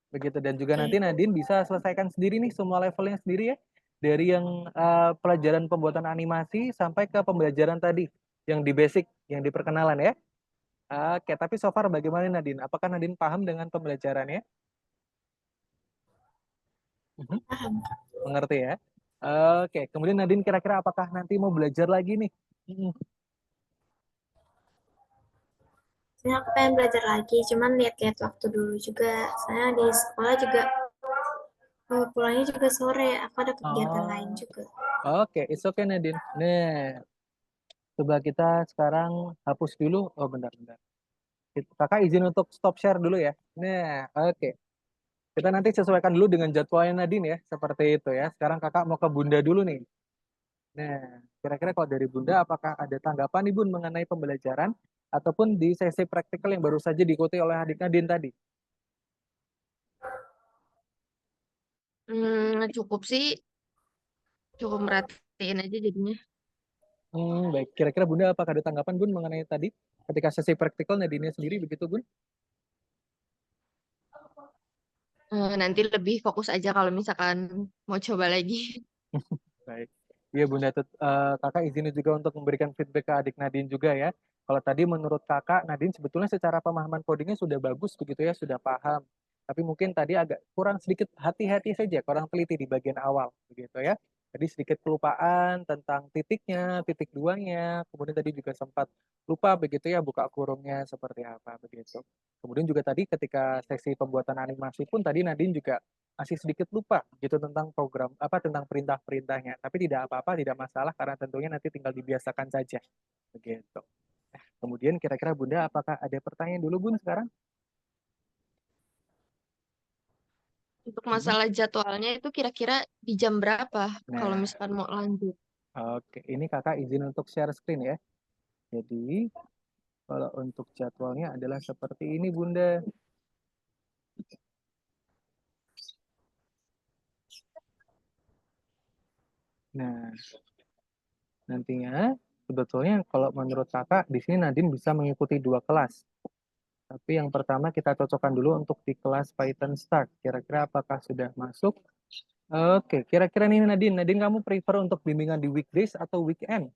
Begitu, dan juga nanti Oke. Nadine bisa selesaikan sendiri nih semua levelnya sendiri ya. Dari yang pelajaran pembuatan animasi sampai ke pembelajaran tadi yang di basic, yang di perkenalan ya. Oke, tapi so far bagaimana Nadine? Apakah Nadine paham dengan pembelajarannya? Paham. Mengerti ya? Oke, kemudian Nadine kira-kira apakah nanti mau belajar lagi nih? Saya aku pengen belajar lagi, cuman lihat-lihat waktu dulu juga. Saya di sekolah juga pulangnya juga sore. Aku ada kegiatan lain Oh, juga. oke, it's okay Nadine. Nih, coba kita sekarang hapus dulu. Oh, bentar-bentar. Kakak izin untuk stop share dulu ya. Nah, oke. Kita nanti sesuaikan dulu dengan jadwalnya Nadine ya, seperti itu ya. Sekarang kakak mau ke Bunda dulu nih. Nah, kira-kira kalau dari Bunda, apakah ada tanggapan nih Bun mengenai pembelajaran ataupun di sesi praktikal yang baru saja diikuti oleh adik Nadine tadi? Cukup sih, cukup merhatiin aja jadinya. Baik. Kira-kira Bunda apakah ada tanggapan Bun mengenai tadi ketika sesi praktikal Nadine sendiri begitu Bun? Nanti lebih fokus aja kalau misalkan mau coba lagi. Baik. Iya Bunda, kakak izin juga untuk memberikan feedback ke adik Nadine juga ya. Kalau tadi menurut kakak, Nadine sebetulnya secara pemahaman codingnya sudah bagus begitu ya, sudah paham. Tapi mungkin tadi agak kurang sedikit hati-hati saja, kurang teliti di bagian awal begitu ya. Jadi sedikit kelupaan tentang titiknya, titik duanya, kemudian tadi juga sempat lupa begitu ya buka kurungnya seperti apa begitu. Kemudian juga tadi ketika sesi pembuatan animasi pun tadi Nadine juga masih sedikit lupa gitu tentang program apa tentang perintah-perintahnya. Tapi tidak apa-apa, tidak masalah karena tentunya nanti tinggal dibiasakan saja. Begitu. Kemudian kira-kira Bunda apakah ada pertanyaan dulu Bun sekarang? Untuk Mhm. masalah jadwalnya itu kira-kira di jam berapa kalau Nah, misalkan mau lanjut? oke. Ini kakak izin untuk share screen ya. Jadi, kalau untuk jadwalnya adalah seperti ini Bunda. Nah, nantinya sebetulnya kalau menurut kakak di sini Nadine bisa mengikuti 2 kelas. Tapi yang pertama kita cocokkan dulu untuk di kelas Python Start. Kira-kira apakah sudah masuk? Oke, kira-kira nih Nadine. Nadine kamu prefer untuk bimbingan di weekdays atau weekend?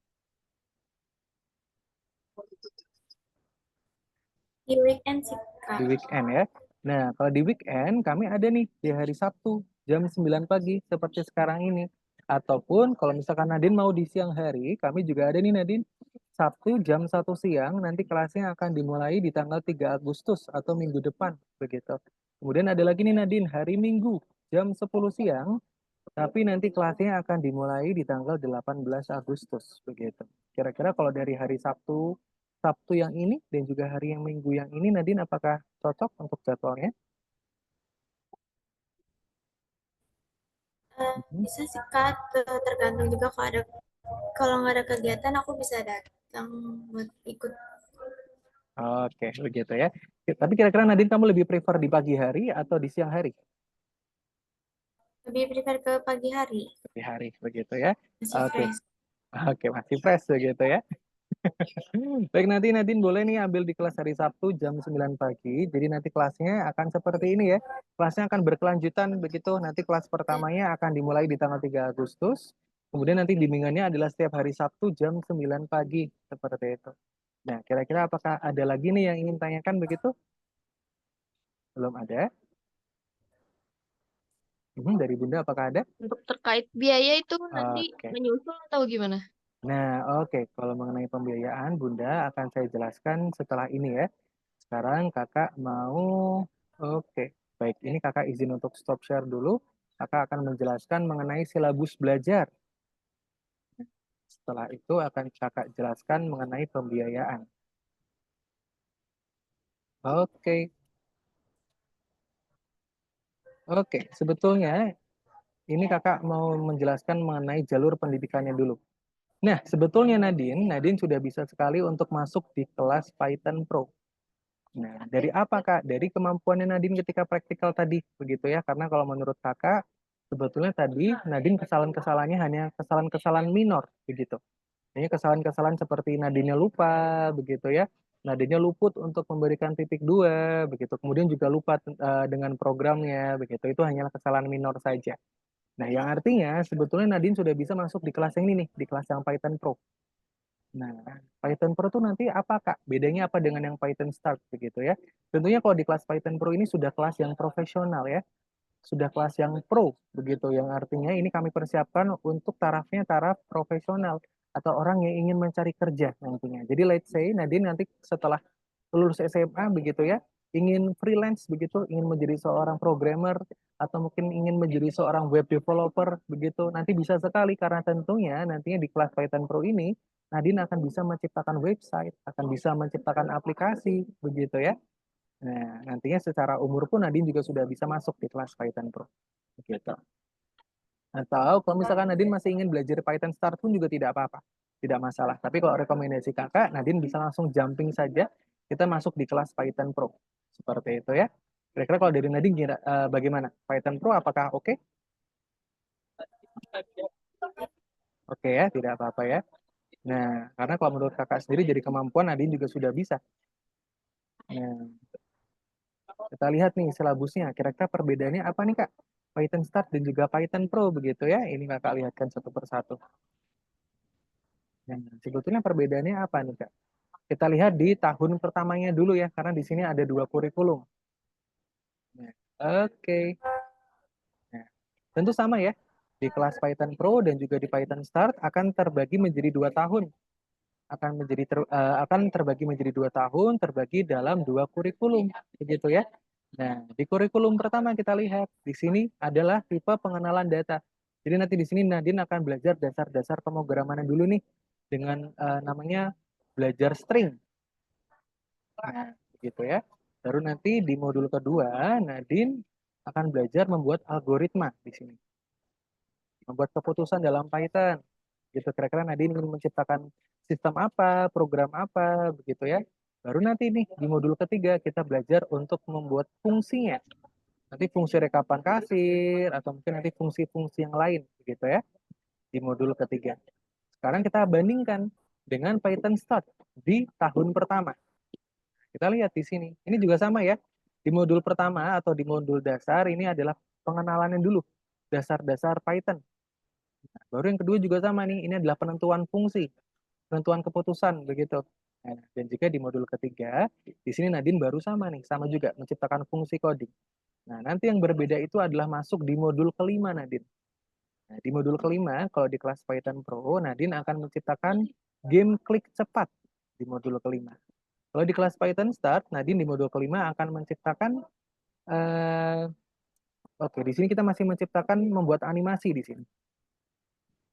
Di weekend sih, Di Kak. weekend ya. Nah, kalau di weekend kami ada nih di hari Sabtu jam 9 pagi seperti sekarang ini. Ataupun kalau misalkan Nadine mau di siang hari, kami juga ada nih Nadine. Sabtu jam 1 siang nanti kelasnya akan dimulai di tanggal 3 Agustus atau minggu depan begitu. Kemudian ada lagi nih Nadine hari Minggu jam 10 siang tapi nanti kelasnya akan dimulai di tanggal 18 Agustus begitu. Kira-kira kalau dari hari Sabtu Sabtu yang ini dan juga hari yang Minggu yang ini Nadine apakah cocok untuk jadwalnya? Mhm. Bisa sih, Kak. Tergantung juga kalau nggak ada kegiatan aku bisa datang buat ikut. Oke, begitu ya. Tapi kira-kira Nadine kamu lebih prefer di pagi hari atau di siang hari? Lebih prefer ke pagi hari, Di hari, begitu ya. masih Oke, fresh. oke masih fresh begitu ya. Baik, nanti Nadine boleh nih ambil di kelas hari Sabtu jam 9 pagi. Jadi nanti kelasnya akan seperti ini ya. Kelasnya akan berkelanjutan begitu. Nanti kelas pertamanya akan dimulai di tanggal 3 Agustus. Kemudian nanti bimbingannya adalah setiap hari Sabtu jam 9 pagi. Seperti itu. Nah, kira-kira apakah ada lagi nih yang ingin tanyakan begitu? Belum ada? Dari Bunda apakah ada? Untuk terkait biaya itu nanti Oke. menyusul atau gimana? Nah, oke. Kalau mengenai pembiayaan, Bunda akan saya jelaskan setelah ini ya. Sekarang kakak mau, oke. Baik, ini kakak izin untuk stop share dulu. Kakak akan menjelaskan mengenai silabus belajar. Setelah itu akan kakak jelaskan mengenai pembiayaan. Oke, oke. Sebetulnya ini kakak mau menjelaskan mengenai jalur pendidikannya dulu. Nah, sebetulnya Nadine sudah bisa sekali untuk masuk di kelas Python Pro. Nah, dari apa Kak? Dari kemampuannya Nadine ketika praktikal tadi, begitu ya. Karena kalau menurut Kakak, sebetulnya tadi Nadine kesalahan-kesalahannya hanya kesalahan-kesalahan minor, begitu. Hanya kesalahan-kesalahan seperti Nadine lupa, begitu ya. Nadine luput untuk memberikan titik dua, begitu. Kemudian juga lupa dengan programnya, begitu. Itu hanyalah kesalahan minor saja. Nah, yang artinya sebetulnya Nadine sudah bisa masuk di kelas yang ini nih, di kelas yang Python Pro. Nah, Python Pro tuh nanti apa Kak? Bedanya apa dengan yang Python Start begitu ya? Tentunya kalau di kelas Python Pro ini sudah kelas yang profesional ya, sudah kelas yang pro begitu, yang artinya ini kami persiapkan untuk tarafnya taraf profesional atau orang yang ingin mencari kerja nantinya. Jadi let's say Nadine nanti setelah lulus SMA begitu ya, ingin freelance begitu, ingin menjadi seorang programmer atau mungkin ingin menjadi seorang web developer begitu, nanti bisa sekali karena tentunya nantinya di kelas Python Pro ini Nadine akan bisa menciptakan website, akan bisa menciptakan aplikasi begitu ya. Nah, nantinya secara umur pun Nadine juga sudah bisa masuk di kelas Python Pro. Begitu. Atau kalau misalkan Nadine masih ingin belajar Python Start pun juga tidak apa-apa. Tidak masalah. Tapi kalau rekomendasi kakak, Nadine bisa langsung jumping saja. Kita masuk di kelas Python Pro. Seperti itu ya. Kira-kira kalau dari Nadine bagaimana? Python Pro apakah oke? Oke ya, tidak apa-apa ya. Nah, karena kalau menurut kakak sendiri jadi kemampuan Nadine juga sudah bisa. Nah, kita lihat nih silabusnya. Kira-kira perbedaannya apa nih Kak? Python Start dan juga Python Pro begitu ya. Ini kakak lihatkan satu persatu. Nah, sebetulnya perbedaannya apa nih Kak? Kita lihat di tahun pertamanya dulu ya, karena di sini ada dua kurikulum. Nah, oke. Nah, tentu sama ya. Di kelas Python Pro dan juga di Python Start akan terbagi menjadi 2 tahun. Akan terbagi menjadi 2 tahun, terbagi dalam 2 kurikulum, begitu ya. Nah, di kurikulum pertama kita lihat di sini adalah tipe pengenalan data. Jadi nanti di sini Nadine akan belajar dasar-dasar pemrograman dulu nih dengan namanya belajar string. Nah, begitu ya. Baru nanti di modul kedua, Nadine akan belajar membuat algoritma di sini. Membuat keputusan dalam Python. Gitu, kira-kira Nadine ingin menciptakan sistem apa, program apa, begitu ya. Baru nanti nih, di modul ketiga, kita belajar untuk membuat fungsinya. Nanti fungsi rekapan kasir, atau mungkin nanti fungsi-fungsi yang lain, begitu ya, di modul ketiga. Sekarang kita bandingkan dengan Python Start di tahun pertama. Kita lihat di sini. Ini juga sama ya. Di modul pertama atau di modul dasar ini adalah pengenalannya dulu. Dasar-dasar Python. Nah, baru yang kedua juga sama nih. Ini adalah penentuan fungsi. Penentuan keputusan begitu. Nah, dan jika di modul ketiga, di sini Nadine baru sama nih. Sama juga menciptakan fungsi coding. Nah, nanti yang berbeda itu adalah masuk di modul kelima Nadine. Nah, di modul kelima, kalau di kelas Python Pro, Nadine akan menciptakan game klik cepat di modul kelima. Kalau di kelas Python Start, Nadine di modul kelima akan menciptakan, eh, oke, di sini kita masih menciptakan membuat animasi di sini.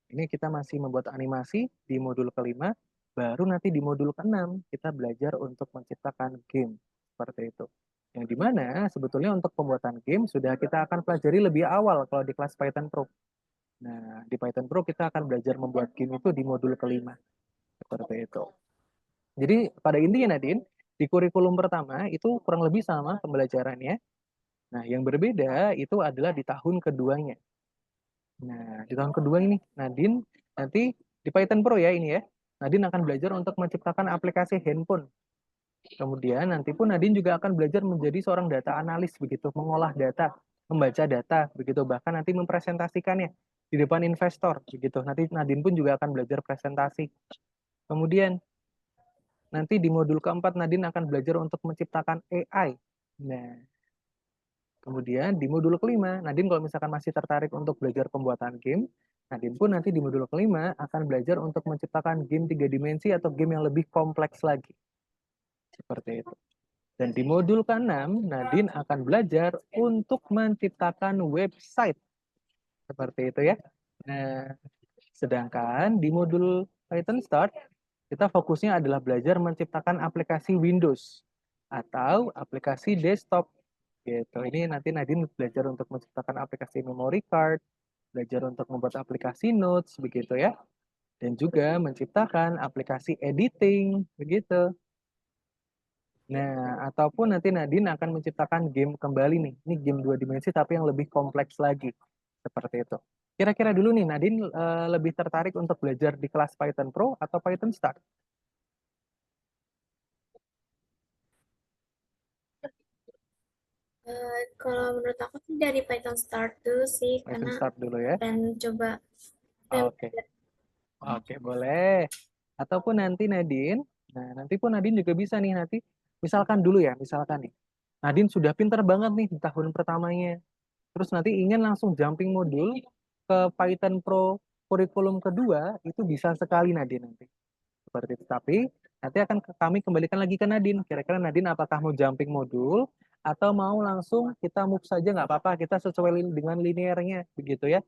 Ini kita masih membuat animasi di modul kelima, baru nanti di modul keenam kita belajar untuk menciptakan game seperti itu. Yang dimana sebetulnya untuk pembuatan game sudah kita akan pelajari lebih awal kalau di kelas Python Pro. Nah, di Python Pro kita akan belajar membuat game itu di modul kelima. Seperti itu. Jadi pada intinya Nadine, di kurikulum pertama itu kurang lebih sama pembelajarannya. Nah, yang berbeda itu adalah di tahun keduanya. Nah, di tahun kedua ini Nadine nanti di Python Pro ya ini ya. Nadine akan belajar untuk menciptakan aplikasi handphone. Kemudian nanti pun Nadine juga akan belajar menjadi seorang data analis begitu, mengolah data, membaca data begitu, bahkan nanti mempresentasikannya di depan investor begitu. Nanti Nadine pun juga akan belajar presentasi. Kemudian nanti di modul keempat Nadine akan belajar untuk menciptakan AI. Nah, kemudian di modul kelima, Nadine kalau misalkan masih tertarik untuk belajar pembuatan game, Nadine pun nanti di modul kelima akan belajar untuk menciptakan game 3 dimensi atau game yang lebih kompleks lagi. Seperti itu. Dan di modul ke-6, Nadine akan belajar untuk menciptakan website. Seperti itu ya. Nah, sedangkan di modul Python Start, kita fokusnya adalah belajar menciptakan aplikasi Windows atau aplikasi desktop. Gitu. Ini nanti Nadine belajar untuk menciptakan aplikasi memory card, belajar untuk membuat aplikasi notes, begitu ya. Dan juga menciptakan aplikasi editing, begitu. Nah, ataupun nanti Nadine akan menciptakan game kembali nih. Ini game 2 dimensi tapi yang lebih kompleks lagi. Seperti itu. Kira-kira dulu nih, Nadine lebih tertarik untuk belajar di kelas Python Pro atau Python Start? Kalau menurut aku sih dari Python Start dulu sih, Python karena Start dulu ya. pengen coba. Oke, oke boleh. Ataupun nanti Nadine, nah nanti pun Nadine juga bisa nih nanti. Misalkan dulu ya, misalkan nih. Nadine sudah pinter banget nih di tahun pertamanya. Terus nanti ingin langsung jumping modul ke Python Pro kurikulum kedua, itu bisa sekali Nadine nanti. Seperti itu. Tapi nanti akan kami kembalikan lagi ke Nadine. Kira-kira Nadine apakah mau jumping modul atau mau langsung kita move saja nggak apa-apa. Kita sesuai dengan linearnya begitu ya.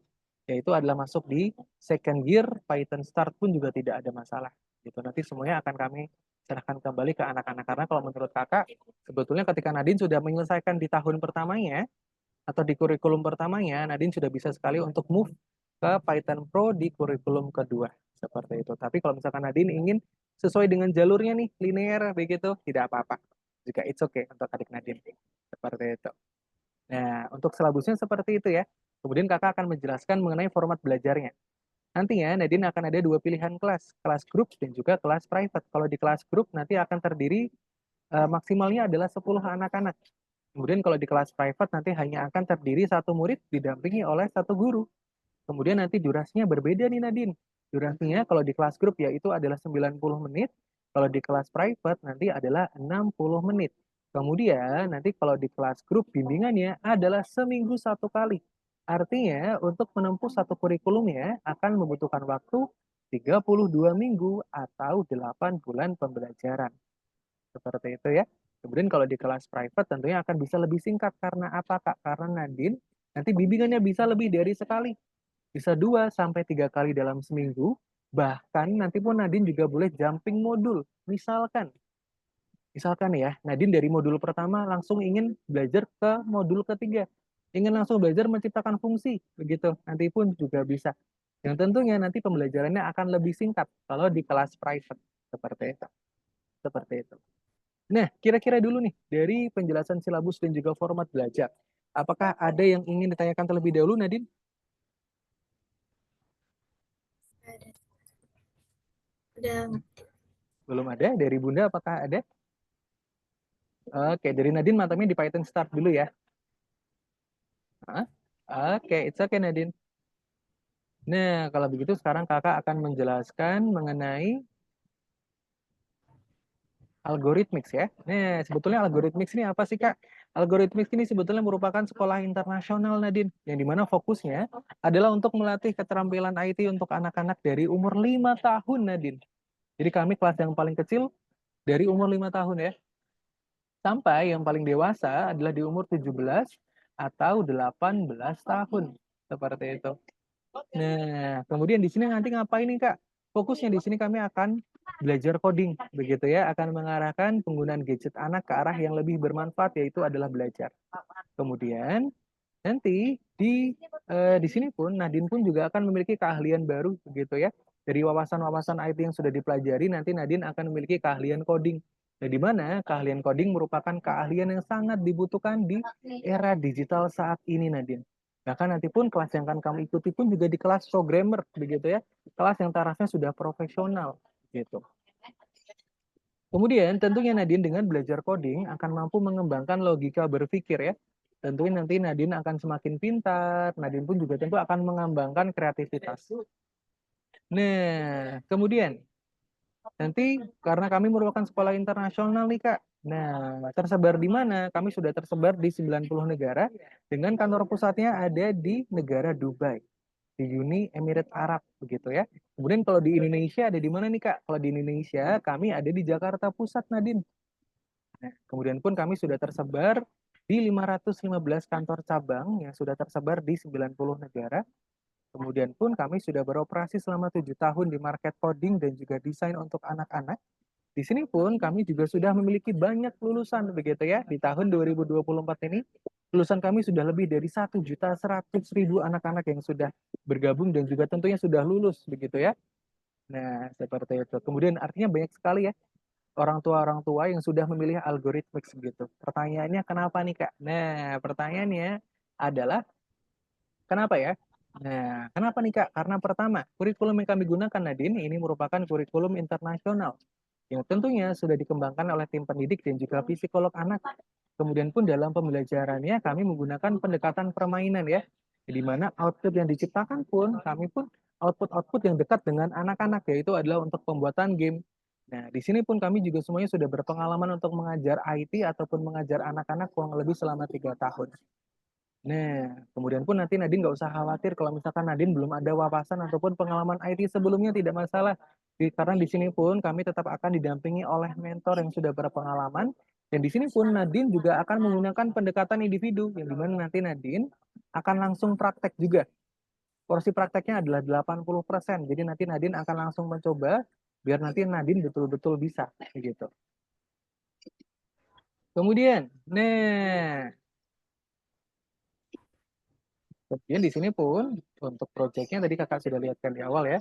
Yaitu adalah masuk di second year Python Start pun juga tidak ada masalah. Gitu. Nanti semuanya akan kami serahkan kembali ke anak-anak. Karena kalau menurut kakak, sebetulnya ketika Nadine sudah menyelesaikan di tahun pertamanya, atau di kurikulum pertamanya, Nadine sudah bisa sekali untuk move ke Python Pro di kurikulum kedua. Seperti itu. Tapi kalau misalkan Nadine ingin sesuai dengan jalurnya nih, linear begitu, tidak apa-apa. Juga it's okay untuk adik Nadine. Seperti itu. Nah, untuk silabusnya seperti itu ya. Kemudian kakak akan menjelaskan mengenai format belajarnya. Nantinya Nadine akan ada dua pilihan kelas, kelas grup dan juga kelas private. Kalau di kelas grup nanti akan terdiri maksimalnya adalah 10 anak-anak. Kemudian kalau di kelas private nanti hanya akan terdiri satu murid didampingi oleh satu guru. Kemudian nanti durasinya berbeda nih Nadine. Durasinya kalau di kelas grup yaitu adalah 90 menit, kalau di kelas private nanti adalah 60 menit. Kemudian nanti kalau di kelas grup bimbingannya adalah seminggu satu kali. Artinya untuk menempuh satu kurikulumnya akan membutuhkan waktu 32 minggu atau 8 bulan pembelajaran. Seperti itu ya. Kemudian kalau di kelas private tentunya akan bisa lebih singkat. Karena apa Kak? Karena Nadine nanti bimbingannya bisa lebih dari sekali. Bisa 2 sampai 3 kali dalam seminggu. Bahkan nanti pun Nadine juga boleh jumping modul. Misalkan ya, Nadine dari modul pertama langsung ingin belajar ke modul ketiga. Ingin langsung belajar menciptakan fungsi. Begitu. Nanti pun juga bisa. Yang tentunya nanti pembelajarannya akan lebih singkat kalau di kelas private. Seperti itu. Seperti itu. Nah, kira-kira dulu nih, dari penjelasan silabus dan juga format belajar, apakah ada yang ingin ditanyakan terlebih dahulu, Nadine? Udah. Belum ada. Dari Bunda, apakah ada? Oke, dari Nadine mantapnya di Python Start dulu ya. Hah? Oke, it's okay, Nadine. Nah, kalau begitu sekarang kakak akan menjelaskan mengenai algoritmix ya. Nah, sebetulnya algoritmix ini apa sih, Kak? Algoritmix ini sebetulnya merupakan sekolah internasional, Nadine, yang dimana fokusnya adalah untuk melatih keterampilan IT untuk anak-anak dari umur 5 tahun, Nadine. Jadi kami kelas yang paling kecil dari umur 5 tahun ya. Sampai yang paling dewasa adalah di umur 17 atau 18 tahun. Seperti itu. Nah, kemudian di sini nanti ngapain nih, Kak? Fokusnya di sini kami akan belajar coding, begitu ya, akan mengarahkan penggunaan gadget anak ke arah yang lebih bermanfaat, yaitu adalah belajar. Kemudian nanti di sini pun Nadine pun juga akan memiliki keahlian baru, begitu ya. Dari wawasan-wawasan IT yang sudah dipelajari, nanti Nadine akan memiliki keahlian coding. Nah, di mana keahlian coding merupakan keahlian yang sangat dibutuhkan di era digital saat ini, Nadine. Bahkan nanti pun kelas yang akan kamu ikuti pun juga di kelas programmer, begitu ya. Kelas yang tarafnya sudah profesional. gitu. Kemudian tentunya Nadine dengan belajar coding akan mampu mengembangkan logika berpikir ya. Tentunya nanti Nadine akan semakin pintar, Nadine pun juga tentu akan mengembangkan kreativitas. Nah, kemudian nanti karena kami merupakan sekolah internasional nih Kak. Nah, tersebar di mana? Kami sudah tersebar di 90 negara dengan kantor pusatnya ada di negara Dubai, di Uni Emirat Arab begitu ya. Kemudian kalau di Indonesia ada di mana nih Kak? Kalau di Indonesia kami ada di Jakarta Pusat Nadine. Nah, kemudian pun kami sudah tersebar di 515 kantor cabang yang sudah tersebar di 90 negara. Kemudian pun kami sudah beroperasi selama 7 tahun di market coding dan juga desain untuk anak-anak. Di sini pun kami juga sudah memiliki banyak lulusan begitu ya. Di tahun 2024 ini lulusan kami sudah lebih dari 1.100.000 anak-anak yang sudah bergabung dan juga tentunya sudah lulus begitu ya. Nah, seperti itu. Kemudian artinya banyak sekali ya orang tua yang sudah memilih algoritmik begitu. Pertanyaannya kenapa nih Kak? Nah, pertanyaannya adalah kenapa ya? Nah, kenapa nih Kak? Karena pertama, kurikulum yang kami gunakan Nadine ini merupakan kurikulum internasional yang tentunya sudah dikembangkan oleh tim pendidik dan juga psikolog anak. Kemudian pun dalam pembelajarannya kami menggunakan pendekatan permainan ya, di mana output yang diciptakan pun kami pun output-output yang dekat dengan anak-anak yaitu adalah untuk pembuatan game. Nah, di sini pun kami juga semuanya sudah berpengalaman untuk mengajar IT ataupun mengajar anak-anak kurang lebih selama 3 tahun. Nah, kemudian pun nanti Nadine nggak usah khawatir kalau misalkan Nadine belum ada wawasan ataupun pengalaman IT sebelumnya tidak masalah. Karena di sini pun kami tetap akan didampingi oleh mentor yang sudah berpengalaman. Dan di sini pun Nadine juga akan menggunakan pendekatan individu, yang dimana nanti Nadine akan langsung praktek juga. Porsi prakteknya adalah 80%. Jadi nanti Nadine akan langsung mencoba, biar nanti Nadine betul-betul bisa. Gitu. Kemudian, nah, kemudian di sini pun untuk proyeknya tadi kakak sudah lihatkan di awal ya.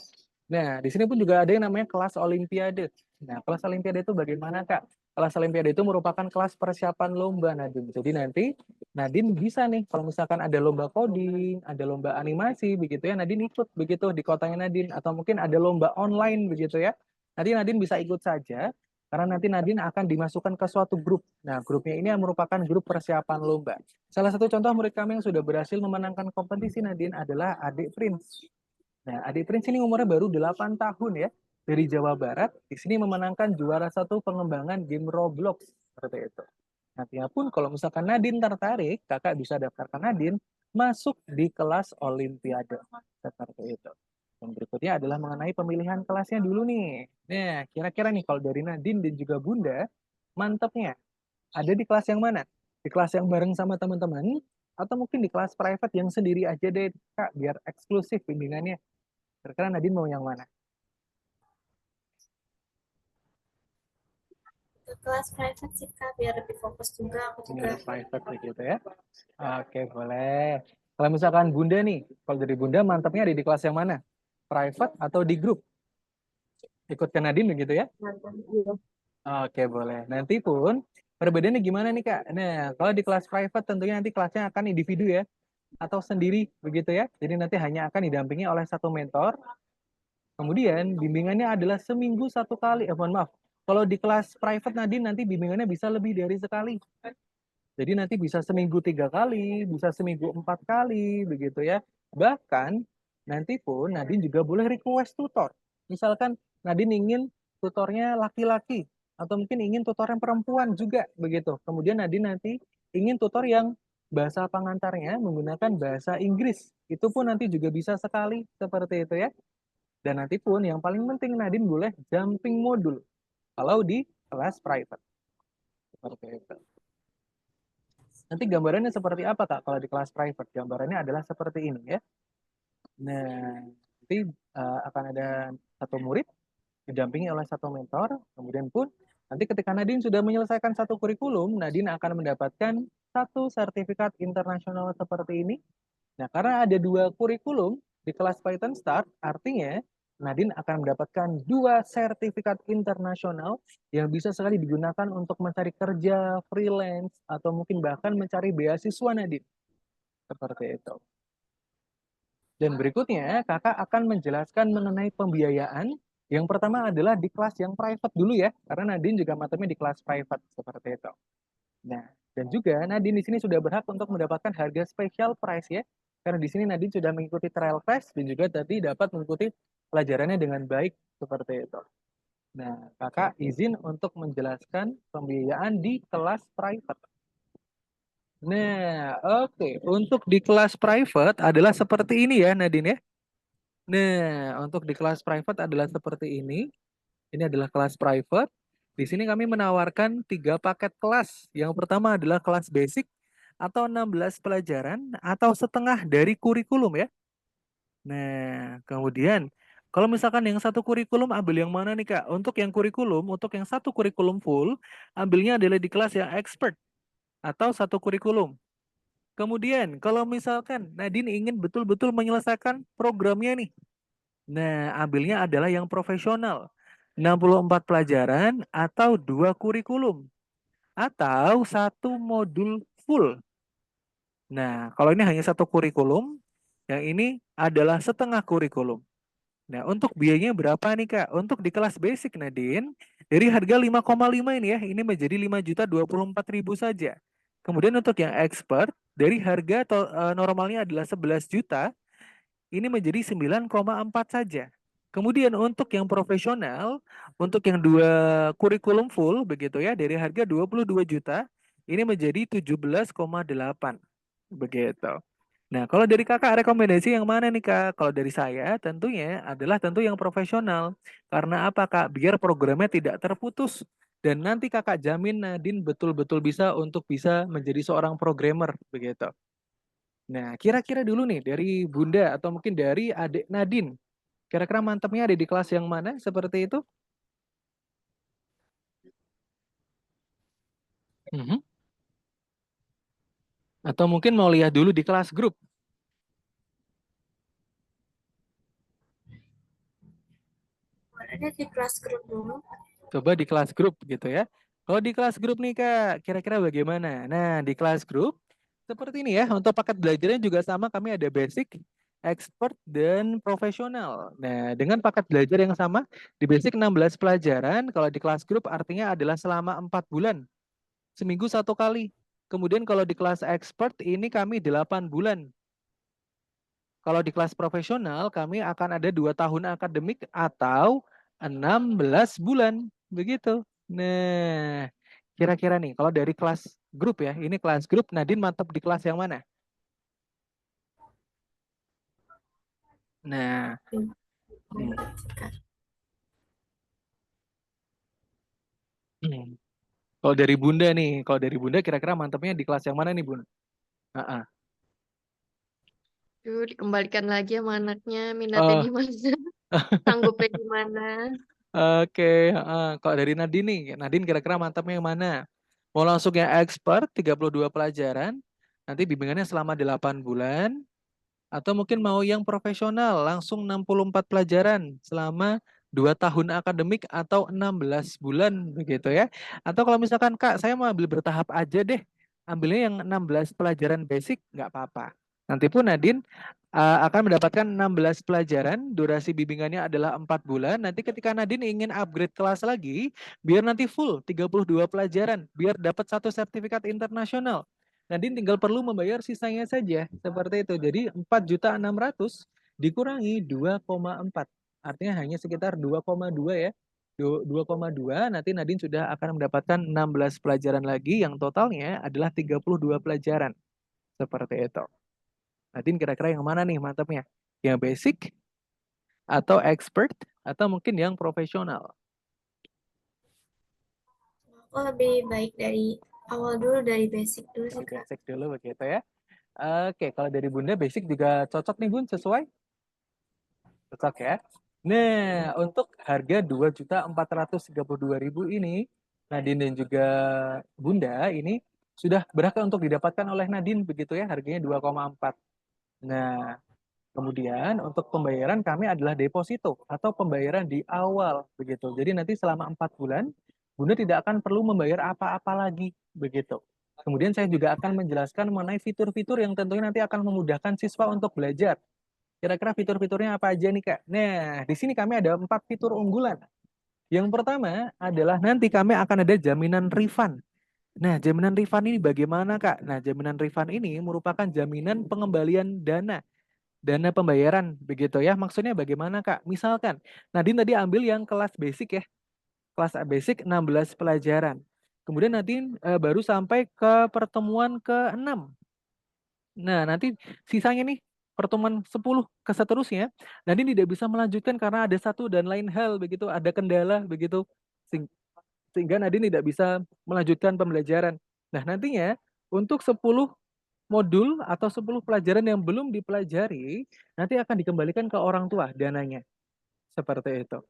Nah, di sini pun juga ada yang namanya kelas Olimpiade. Nah, kelas Olimpiade itu bagaimana Kak? Kelas Olimpiade itu merupakan kelas persiapan lomba Nadine. Jadi nanti Nadine bisa nih kalau misalkan ada lomba coding, ada lomba animasi begitu ya, Nadine ikut begitu di kotanya Nadine atau mungkin ada lomba online begitu ya. Nanti Nadine bisa ikut saja karena nanti Nadine akan dimasukkan ke suatu grup. Nah, grupnya ini merupakan grup persiapan lomba. Salah satu contoh murid kami yang sudah berhasil memenangkan kompetisi Nadine adalah Adik Prince. Nah, Adik Prince ini umurnya baru 8 tahun ya, dari Jawa Barat. Di sini memenangkan juara satu pengembangan game Roblox. Seperti itu. Nantinya pun kalau misalkan Nadine tertarik, kakak bisa daftarkan Nadine masuk di kelas Olimpiade. Seperti itu. Dan berikutnya adalah mengenai pemilihan kelasnya dulu nih. Nah, kira-kira nih kalau dari Nadine dan juga Bunda, mantepnya ada di kelas yang mana? Di kelas yang bareng sama teman-teman? Atau mungkin di kelas private yang sendiri aja deh, Kak, biar eksklusif bimbingannya. Kira-kira Nadine mau yang mana? Ke kelas private sih Kak, biar lebih fokus juga. Aku juga Ini private gitu ya. Oke, boleh. Kalau misalkan Bunda nih, kalau dari Bunda mantapnya ada di kelas yang mana? Private atau di grup? Ikut ke Nadine begitu ya? Iya. Oke, boleh. Nanti pun perbedaannya gimana nih, Kak? Nah, kalau di kelas private tentunya nanti kelasnya akan individu ya, atau sendiri begitu ya. Jadi nanti hanya akan didampingi oleh satu mentor. Kemudian bimbingannya adalah seminggu satu kali. Mohon maaf. Kalau di kelas private Nadine nanti bimbingannya bisa lebih dari sekali. Jadi nanti bisa seminggu 3 kali, bisa seminggu 4 kali, begitu ya. Bahkan nanti pun Nadine juga boleh request tutor. Misalkan Nadine ingin tutornya laki-laki atau mungkin ingin tutor yang perempuan juga begitu. Kemudian Nadine nanti ingin tutor yang bahasa pengantarnya menggunakan bahasa Inggris. Itu pun nanti juga bisa sekali seperti itu ya. Dan nanti pun yang paling penting Nadine boleh jumping modul kalau di kelas private. Seperti itu. Nanti gambarannya seperti apa Kak kalau di kelas private? Gambarannya adalah seperti ini ya. Nah, nanti akan ada satu murid didampingi oleh satu mentor, kemudian pun nanti ketika Nadine sudah menyelesaikan satu kurikulum, Nadine akan mendapatkan satu sertifikat internasional seperti ini. Nah, karena ada 2 kurikulum di kelas Python Start, artinya Nadine akan mendapatkan 2 sertifikat internasional yang bisa sekali digunakan untuk mencari kerja, freelance, atau mungkin bahkan mencari beasiswa Nadine. Seperti itu. Dan berikutnya, kakak akan menjelaskan mengenai pembiayaan Yang pertama adalah di kelas yang private dulu ya, karena Nadine juga matemnya di kelas private seperti itu. Nah, dan juga Nadine di sini sudah berhak untuk mendapatkan harga special price ya. Karena di sini Nadine sudah mengikuti trial class dan juga tadi dapat mengikuti pelajarannya dengan baik seperti itu. Nah, kakak izin untuk menjelaskan pembiayaan di kelas private. Nah, oke. Untuk di kelas private adalah seperti ini ya, Nadine ya. Nah, untuk di kelas private adalah seperti ini. Ini adalah kelas private. Di sini kami menawarkan 3 paket kelas. Yang pertama adalah kelas basic atau 16 pelajaran atau setengah dari kurikulum ya. Nah, kemudian kalau misalkan yang satu kurikulum ambil yang mana nih Kak? Untuk yang kurikulum, untuk yang satu kurikulum full, ambilnya adalah di kelas yang expert atau satu kurikulum. Kemudian kalau misalkan Nadine ingin betul-betul menyelesaikan programnya nih. Nah, ambilnya adalah yang profesional. 64 pelajaran atau 2 kurikulum. Atau satu modul full. Nah, kalau ini hanya satu kurikulum, yang ini adalah setengah kurikulum. Nah, untuk biayanya berapa nih, Kak? Untuk di kelas basic, Nadine, dari harga 5,5 ini ya, ini menjadi 5.024.000 saja. Kemudian untuk yang expert, dari harga normalnya adalah 11 juta, ini menjadi 9,4 saja. Kemudian untuk yang profesional, untuk yang 2 kurikulum full, begitu ya, dari harga 22 juta, ini menjadi 17,8. Begitu. Nah, kalau dari kakak rekomendasi yang mana nih kak? Kalau dari saya tentunya adalah tentu yang profesional. Karena apa kak? Biar programnya tidak terputus. Dan nanti kakak jamin Nadine betul-betul bisa untuk bisa menjadi seorang programmer. Begitu. Nah, kira-kira dulu nih dari Bunda atau mungkin dari adik Nadine. Kira-kira mantapnya ada di kelas yang mana seperti itu? Mhm. Atau mungkin mau lihat dulu di kelas grup. Boleh deh di kelas grup dulu. Coba di kelas grup gitu ya. Kalau di kelas grup nih Kak, kira-kira bagaimana? Nah, di kelas grup seperti ini ya. Untuk paket belajarnya juga sama, kami ada basic, expert, dan profesional. Nah, dengan paket belajar yang sama, di basic 16 pelajaran, kalau di kelas grup artinya adalah selama 4 bulan. Seminggu 1 kali. Kemudian kalau di kelas expert ini kami 8 bulan. Kalau di kelas profesional kami akan ada 2 tahun akademik atau 16 bulan. Begitu. Nah, kira-kira nih kalau dari kelas grup ya, ini kelas grup Nadine mantap di kelas yang mana? Nah, hmm, hmm. Kalau dari Bunda nih, kalau dari Bunda kira-kira mantapnya di kelas yang mana nih Bun? Ah, ah. Yuk, dikembalikan lagi sama anaknya, minatnya Oh, di mana, sanggupnya di mana. oke. Kalau dari Nadine nih, Nadine kira-kira mantapnya yang mana? Mau langsung yang expert 32 pelajaran, nanti bimbingannya selama 8 bulan, atau mungkin mau yang profesional, langsung 64 pelajaran selama 2 tahun akademik atau 16 bulan begitu ya. Atau kalau misalkan Kak, saya mau ambil bertahap aja deh, ambilnya yang 16 pelajaran basic, nggak apa-apa. Nanti pun Nadine akan mendapatkan 16 pelajaran, durasi bimbingannya adalah 4 bulan. Nanti ketika Nadine ingin upgrade kelas lagi, biar nanti full 32 pelajaran, biar dapat satu sertifikat internasional. Nadine tinggal perlu membayar sisanya saja, seperti itu. Jadi 4.600.000 dikurangi 2,4. Artinya hanya sekitar 2,2 ya. 2,2 nanti Nadine sudah akan mendapatkan 16 pelajaran lagi yang totalnya adalah 32 pelajaran. Seperti itu. Nadine kira-kira yang mana nih mantapnya? Yang basic atau expert atau mungkin yang profesional? Aku lebih baik dari awal dulu, dari basic dulu sih, Dari Kak. basic dulu begitu ya. Oke, kalau dari Bunda basic juga cocok nih Bun, sesuai? Cocok ya. Nah, untuk harga 2.432.000 ini, Nadine dan juga Bunda ini sudah berhak untuk didapatkan oleh Nadine begitu ya, harganya 2,4. Nah, kemudian untuk pembayaran kami adalah deposito atau pembayaran di awal begitu. Jadi nanti selama 4 bulan Bunda tidak akan perlu membayar apa-apa lagi begitu. Kemudian saya juga akan menjelaskan mengenai fitur-fitur yang tentunya nanti akan memudahkan siswa untuk belajar. Kira-kira fitur-fiturnya apa aja nih, Kak? Nah, di sini kami ada 4 fitur unggulan. Yang pertama adalah nanti kami akan ada jaminan refund. Nah, jaminan refund ini bagaimana, Kak? Nah, jaminan refund ini merupakan jaminan pengembalian dana pembayaran, begitu ya. Maksudnya bagaimana, Kak? Misalkan, Nadine tadi ambil yang kelas basic ya, kelas basic 16 pelajaran. Kemudian Nadine baru sampai ke pertemuan ke-6. Nah, nanti sisanya nih pertemuan 10 ke seterusnya, Nadine tidak bisa melanjutkan karena ada satu dan lain hal begitu, ada kendala begitu. Sehingga Nadine tidak bisa melanjutkan pembelajaran. Nah, nantinya untuk 10 modul atau 10 pelajaran yang belum dipelajari, nanti akan dikembalikan ke orang tua dananya. Seperti itu.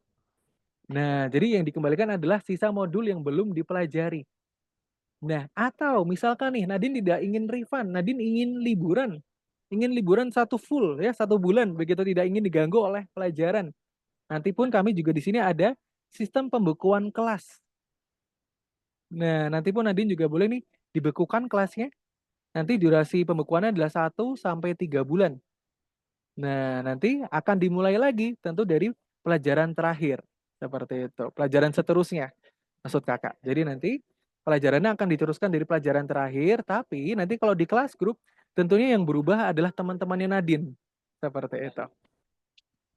Nah, jadi yang dikembalikan adalah sisa modul yang belum dipelajari. Nah, atau misalkan nih Nadine tidak ingin refund, Nadine ingin liburan. Ingin liburan satu full ya, 1 bulan, begitu tidak ingin diganggu oleh pelajaran. Nanti pun kami juga di sini ada sistem pembekuan kelas. Nah, nanti pun Nadine juga boleh nih dibekukan kelasnya. Nanti durasi pembekuannya adalah 1 sampai 3 bulan. Nah, nanti akan dimulai lagi tentu dari pelajaran terakhir. Seperti itu. Pelajaran seterusnya, maksud kakak. Jadi nanti pelajarannya akan diteruskan dari pelajaran terakhir, tapi nanti kalau di kelas grup, tentunya yang berubah adalah teman-temannya Nadine. Seperti itu.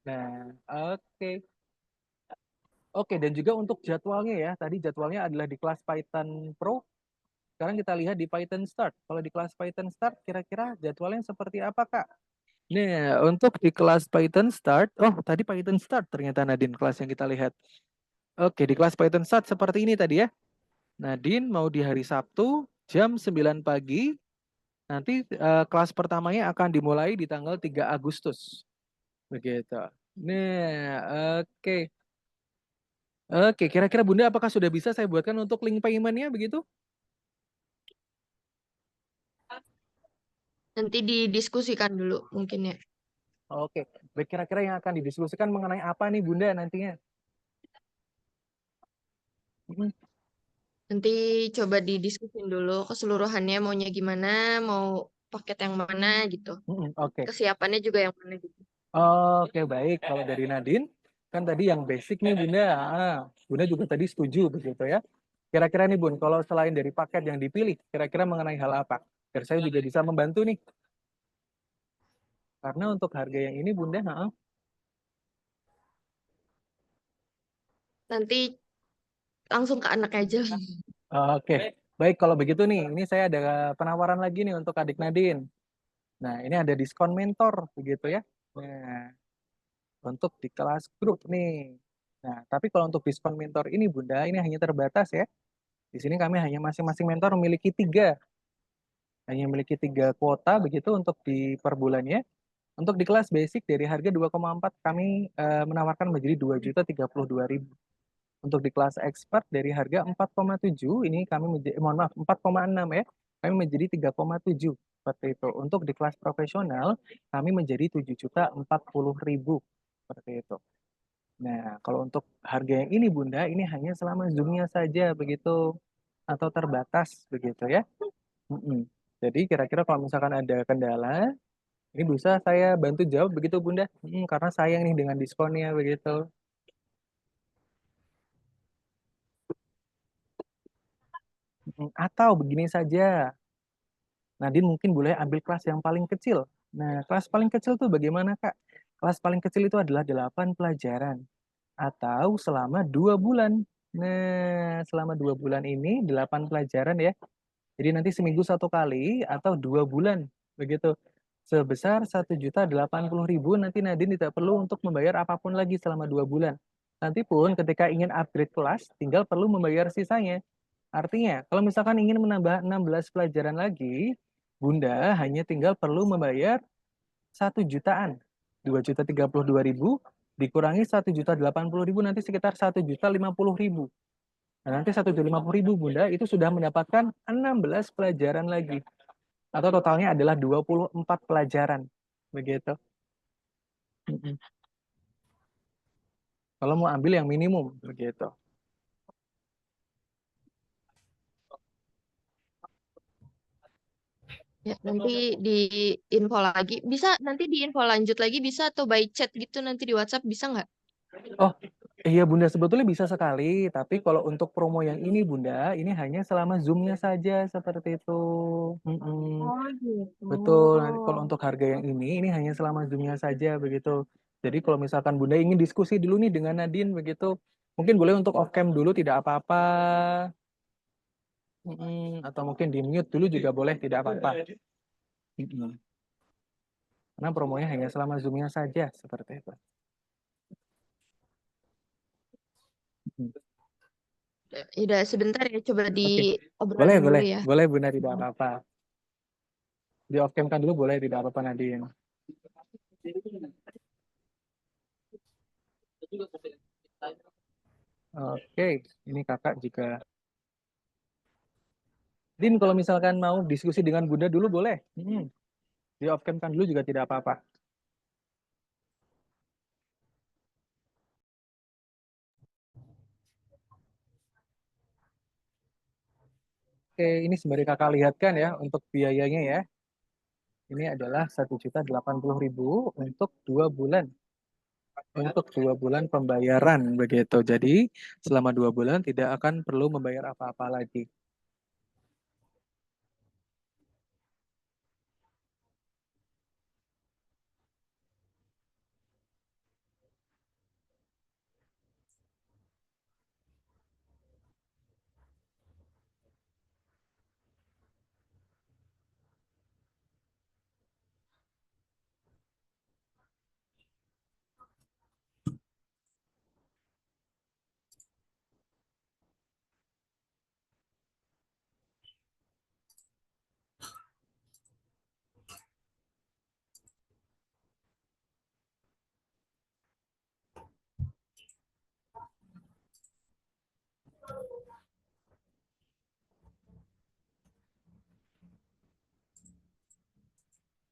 Nah, oke. Oke, dan juga untuk jadwalnya ya. Tadi jadwalnya adalah di kelas Python Pro. Sekarang kita lihat di Python Start. Kalau di kelas Python Start, kira-kira jadwalnya seperti apa, Kak? Nih, untuk di kelas Python Start, oh tadi Python Start ternyata Nadine kelas yang kita lihat. Oke, di kelas Python Start seperti ini tadi ya. Nadine mau di hari Sabtu jam 9 pagi. Nanti kelas pertamanya akan dimulai di tanggal 3 Agustus. Begitu. Nah, oke. Oke, kira-kira Bunda apakah sudah bisa saya buatkan untuk link payment-nya begitu? Nanti didiskusikan dulu mungkin ya. Oke, baik, kira-kira yang akan didiskusikan mengenai apa nih Bunda nantinya? Mm, Nanti coba didiskusin dulu keseluruhannya maunya gimana, mau paket yang mana gitu. Oke. Kesiapannya juga yang mana gitu. Oke, baik. Kalau dari Nadine, kan tadi yang basic nih Bunda. Bunda juga tadi setuju begitu ya. Kira-kira nih Bun, kalau selain dari paket yang dipilih, kira-kira mengenai hal apa? Biar saya juga bisa membantu nih. Karena untuk harga yang ini Bunda, Nanti langsung ke anak aja. oke. Baik, kalau begitu nih, ini saya ada penawaran lagi nih untuk adik Nadine. Nah, ini ada diskon mentor begitu ya. Nah, untuk di kelas grup nih. Nah, tapi kalau untuk diskon mentor ini Bunda, ini hanya terbatas ya. Di sini kami hanya masing-masing mentor memiliki 3. Hanya memiliki 3 kuota begitu untuk di per bulannya. Untuk di kelas basic dari harga 2,4 kami menawarkan menjadi 2.032.000. Untuk di kelas expert dari harga 4,7 ini kami menjadi, mohon maaf 4,6 ya. Kami menjadi 3,7 seperti itu. Untuk di kelas profesional kami menjadi 7.040.000 seperti itu. Nah, kalau untuk harga yang ini Bunda, ini hanya selama Zoom-nya saja begitu atau terbatas begitu ya. Mm-mm. Jadi kira-kira kalau misalkan ada kendala, ini bisa saya bantu jawab begitu Bunda. Karena sayang nih dengan diskonnya begitu. Atau begini saja, Nadine mungkin boleh ambil kelas yang paling kecil. Nah, kelas paling kecil tuh bagaimana Kak? Kelas paling kecil itu adalah 8 pelajaran. Atau selama 2 bulan. Nah, selama 2 bulan ini 8 pelajaran ya. Jadi nanti seminggu 1 kali atau 2 bulan. Begitu. Sebesar 1.080.000 nanti Nadine tidak perlu untuk membayar apapun lagi selama 2 bulan. Nanti pun ketika ingin upgrade kelas, tinggal perlu membayar sisanya. Artinya, kalau misalkan ingin menambah 16 pelajaran lagi, Bunda hanya tinggal perlu membayar 1 jutaan. 2.032.000 dikurangi 1.080.000 nanti sekitar 1.050.000. Nah, nanti 1.050.000 Bunda itu sudah mendapatkan 16 pelajaran lagi. Atau totalnya adalah 24 pelajaran. Begitu. Kalau mau ambil yang minimum. Begitu. Ya, nanti di info lagi. Bisa nanti di info lanjut lagi bisa atau by chat gitu nanti di WhatsApp bisa nggak? Oh, iya Bunda, sebetulnya bisa sekali. Tapi kalau untuk promo yang ini Bunda, ini hanya selama Zoom-nya saja seperti itu. Mm-mm. Oh gitu. Betul. Nanti kalau untuk harga yang ini hanya selama Zoom-nya saja begitu. Jadi kalau misalkan Bunda ingin diskusi dulu nih dengan Nadine begitu, mungkin boleh untuk off cam dulu tidak apa-apa. Atau mungkin di mute dulu juga boleh tidak apa-apa. Mm-mm. Karena promonya hanya selama Zoom-nya saja seperti itu. Mm. Udah sebentar ya coba Oke. Boleh, diobrolin dulu boleh. ya. Boleh Bunda tidak apa-apa. Di off cam kan dulu boleh tidak apa-apa Nadine. Oke, ini kakak juga. Din, kalau misalkan mau diskusi dengan Bunda dulu boleh. Di off cam kan dulu juga tidak apa-apa. Oke, ini sembari kakak lihatkan ya untuk biayanya ya. Ini adalah 1.080.000 untuk 2 bulan. Untuk 2 bulan pembayaran begitu. Jadi selama 2 bulan tidak akan perlu membayar apa-apa lagi.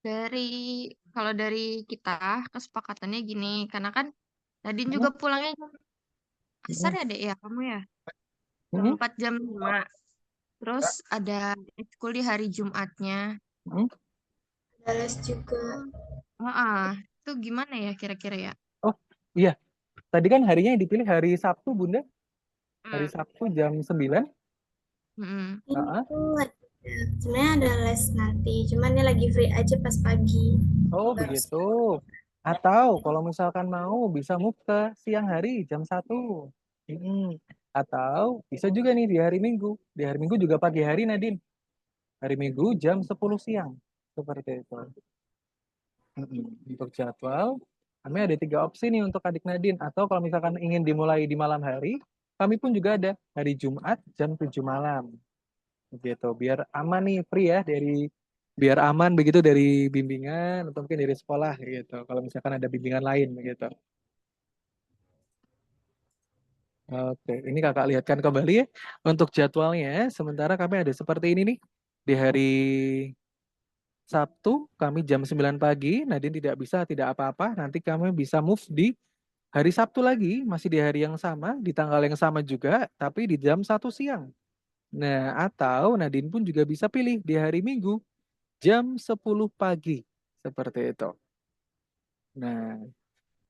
Dari kalau dari kita kesepakatannya gini, karena kan Nadine Hmm, juga pulangnya jam asar hmm, ya dek ya kamu ya jam hmm, 4 jam 5. Terus ada ekskul di hari Jumatnya. hmm. Ada les juga. Itu gimana ya kira-kira ya? Oh iya, tadi kan harinya yang dipilih hari Sabtu Bunda. Hari Hmm. Sabtu jam 9. Mm-mm. Ini Heeh. tuh sebenarnya ada les nanti, cuman ini lagi free aja pas pagi. Oh Baru begitu. Atau kalau misalkan mau bisa move ke siang hari jam 1. Mm-mm. Atau bisa juga nih di hari Minggu. Di hari Minggu juga pagi hari Nadine. Hari Minggu jam 10 siang. Seperti itu. Untuk jadwal, kami ada 3 opsi nih untuk adik Nadine. Atau kalau misalkan ingin dimulai di malam hari, kami pun juga ada hari Jumat jam 7 malam. Begitu, biar aman nih, free ya biar aman begitu dari bimbingan atau mungkin dari sekolah gitu. Kalau misalkan ada bimbingan lain begitu. Oke, ini kakak lihatkan kembali ya untuk jadwalnya. Sementara kami ada seperti ini nih di hari Sabtu kami jam 9 pagi. Nadine tidak bisa, tidak apa-apa. Nanti kami bisa move di hari Sabtu lagi, masih di hari yang sama, di tanggal yang sama juga, tapi di jam 1 siang. Nah, atau Nadine pun juga bisa pilih di hari Minggu jam 10 pagi. Seperti itu. Nah,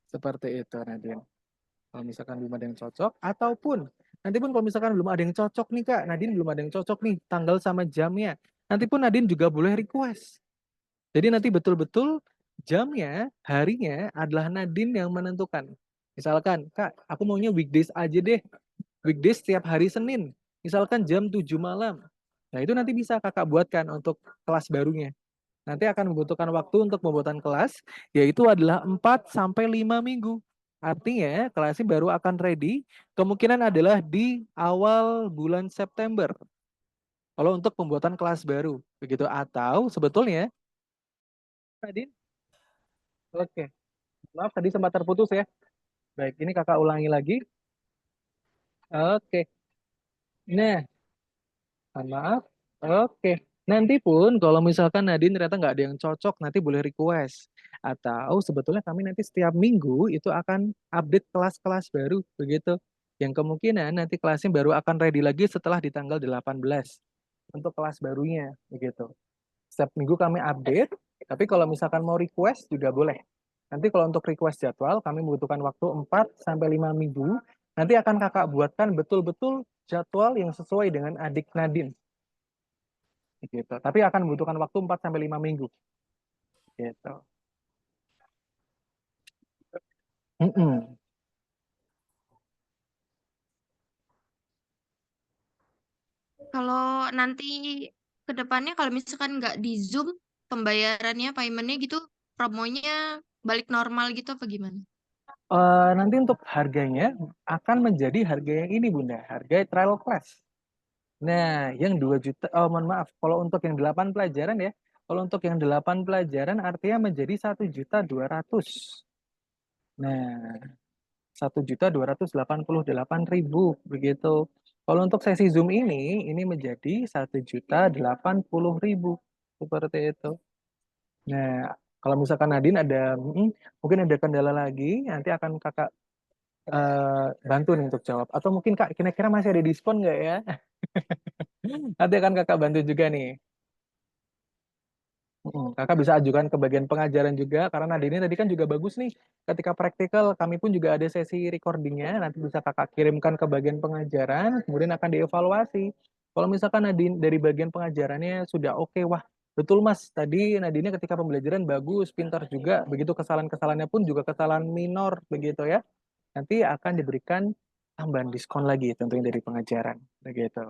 seperti itu Nadine. Kalau misalkan belum ada yang cocok, ataupun nanti pun kalau misalkan belum ada yang cocok nih Kak, Nadine belum ada yang cocok nih, tanggal sama jamnya. Nanti pun Nadine juga boleh request. Jadi nanti betul-betul jamnya, harinya adalah Nadine yang menentukan. Misalkan, Kak, aku maunya weekdays aja deh. Weekdays setiap hari Senin. Misalkan jam 7 malam. Nah, itu nanti bisa Kakak buatkan untuk kelas barunya. Nanti akan membutuhkan waktu untuk pembuatan kelas, yaitu adalah 4 sampai 5 minggu. Artinya, kelasnya baru akan ready, kemungkinan adalah di awal bulan September. Kalau untuk pembuatan kelas baru, begitu. Atau sebetulnya, Nadine, oke, maaf tadi sempat terputus ya. Baik, ini kakak ulangi lagi. Oke, nah, mohon maaf. Oke, nanti pun kalau misalkan Nadine ternyata nggak ada yang cocok, nanti boleh request. Atau sebetulnya kami nanti setiap minggu itu akan update kelas-kelas baru, begitu. Yang kemungkinan nanti kelasnya baru akan ready lagi setelah di tanggal 18 untuk kelas barunya, begitu. Setiap minggu kami update, tapi kalau misalkan mau request juga boleh. Nanti kalau untuk request jadwal, kami membutuhkan waktu 4 sampai 5 minggu. Nanti akan kakak buatkan betul-betul jadwal yang sesuai dengan adik Nadine. Gitu. Tapi akan membutuhkan waktu 4 sampai 5 minggu. Gitu. Mm-mm. Kalau nanti ke depannya kalau misalkan nggak di Zoom, pembayarannya, paymentnya gitu, promonya balik normal gitu apa gimana? Nanti untuk harganya akan menjadi harga yang ini Bunda, harga trial class. Nah, yang 2 juta, oh mohon maaf, kalau untuk yang 8 pelajaran ya, kalau untuk yang 8 pelajaran artinya menjadi 1.200.000. Nah, 1.288.000 begitu. Kalau untuk sesi Zoom ini menjadi 1.080.000 seperti itu. Nah, kalau misalkan Nadine ada mungkin ada kendala lagi, nanti akan kakak bantu nih untuk jawab. Atau mungkin kak kira-kira masih ada diskon nggak ya? Nanti akan kakak bantu juga nih. Kakak bisa ajukan ke bagian pengajaran juga karena Nadine tadi kan juga bagus nih. Ketika praktikal kami pun juga ada sesi recordingnya. Nanti bisa kakak kirimkan ke bagian pengajaran, kemudian akan dievaluasi. Kalau misalkan Nadine dari bagian pengajarannya sudah oke, wah betul mas. Tadi Nadine ketika pembelajaran bagus, pintar juga. Begitu kesalahan-kesalahannya pun juga kesalahan minor begitu ya. Nanti akan diberikan tambahan diskon lagi tentunya dari pengajaran begitu.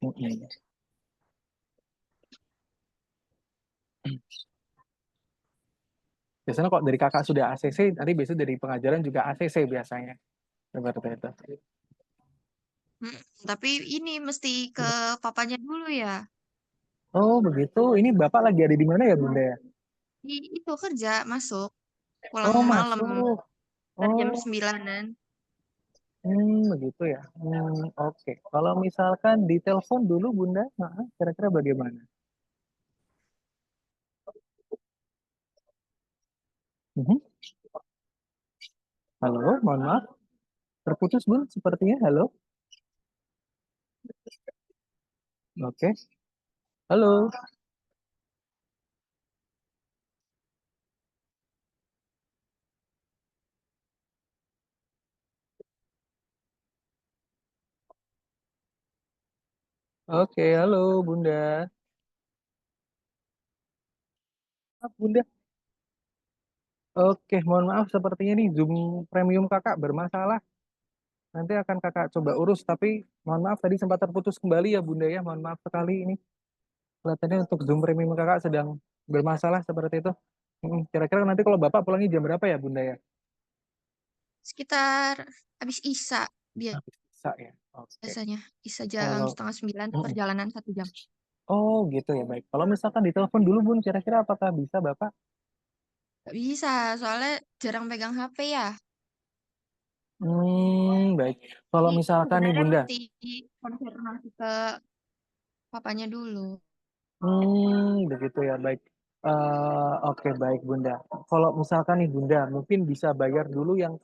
Mm-mm. Biasanya kok dari kakak sudah ACC, nanti biasanya dari pengajaran juga ACC biasanya. Seperti itu. Hmm, tapi ini mesti ke papanya dulu ya. Oh begitu, ini bapak lagi ada di mana ya Bunda ya? Itu kerja masuk, pulang Oh malam masuk. dari jam Oh, 9-an. begitu ya. Oke. Kalau misalkan di telepon dulu Bunda, kira-kira bagaimana? Mhm. Halo, mohon maaf. Terputus Bun, sepertinya. Halo. Oke. Halo. Oke, halo Bunda. Maaf, Bunda. Oke, mohon maaf sepertinya nih Zoom premium kakak bermasalah. Nanti akan kakak coba urus, tapi mohon maaf tadi sempat terputus kembali ya Bunda ya. Mohon maaf sekali ini. Kelihatannya untuk Zoom premium kakak sedang bermasalah seperti itu. Kira-kira nanti kalau bapak pulangnya jam berapa ya Bunda ya? Sekitar habis Isya Bisa ya. Oke. biasanya. Isya jam Kalau setengah 9, mm-mm. perjalanan 1 jam. Oh gitu ya baik. Kalau misalkan ditelepon dulu Bun, kira-kira apakah bisa bapak? Gak bisa, soalnya jarang pegang HP ya. Baik. Kalau Jadi misalkan nih sebenarnya Bunda, mesti konfirmasi ke papanya dulu. begitu ya baik. Oke baik Bunda. Kalau misalkan nih Bunda, mungkin bisa bayar dulu yang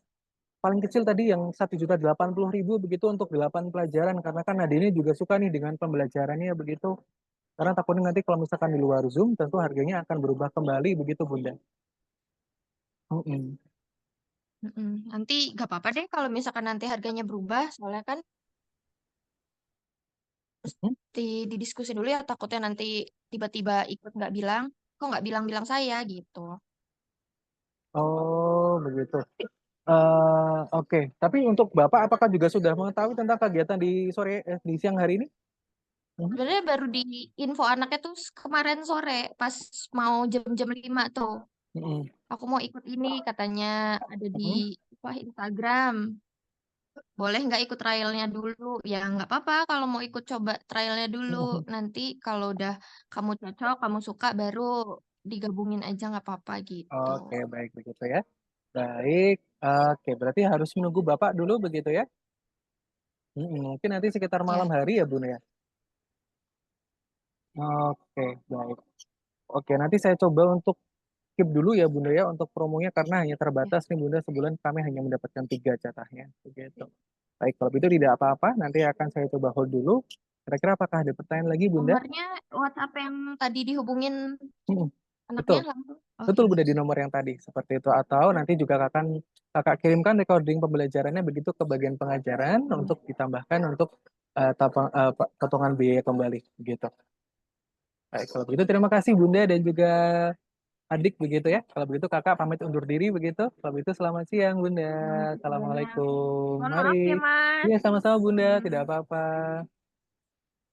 paling kecil tadi yang 1.080.000 begitu untuk 8 pelajaran karena kan Nadine juga suka nih dengan pembelajarannya begitu. Karena takutnya nanti kalau misalkan di luar Zoom tentu harganya akan berubah kembali begitu Bunda. Mm-mm. Nanti gak apa-apa deh kalau misalkan nanti harganya berubah, soalnya kan Mm. didiskusi dulu ya, takutnya nanti tiba-tiba ikut nggak bilang, kok nggak bilang-bilang saya gitu. Oh begitu. Oke. Tapi untuk Bapak apakah juga sudah mengetahui tentang kegiatan di di siang hari ini? Mhm. Sebenarnya baru di info anaknya tuh kemarin sore pas mau jam-jam 5 tuh. Mm-mm. Aku mau ikut ini katanya ada di Mhm. Instagram. Boleh nggak ikut trialnya dulu? Ya nggak apa-apa kalau mau ikut coba trialnya dulu. Mhm. Nanti kalau udah kamu cocok, kamu suka baru digabungin aja nggak apa-apa gitu. Oke, baik begitu ya. Baik. Oke, berarti harus menunggu Bapak dulu begitu ya? Mungkin nanti sekitar malam Ya, hari ya, Bun ya. Oke, baik. Oke, nanti saya coba untuk skip dulu ya, Bunda ya, untuk promonya karena hanya ya. terbatas nih, Bunda. Sebulan kami hanya mendapatkan 3 jatahnya, begitu. Baik, kalau begitu tidak apa-apa. Nanti akan saya coba hold dulu. Kira-kira apakah ada pertanyaan lagi, Bunda? Nomornya WhatsApp yang tadi dihubungin Hmm, anaknya betul. langsung. Oh Betul, ya. Bunda, di nomor yang tadi. Seperti itu. Atau nanti juga kakak kirimkan recording pembelajarannya begitu ke bagian pengajaran untuk ditambahkan untuk potongan biaya kembali. Begitu. Baik, kalau begitu terima kasih Bunda dan juga adik begitu ya. Kalau begitu kakak pamit undur diri begitu. Kalau begitu selamat siang Bunda. Ya. Assalamualaikum. Mohon Mari. maaf ya, Mas. Iya sama-sama Bunda, tidak apa-apa.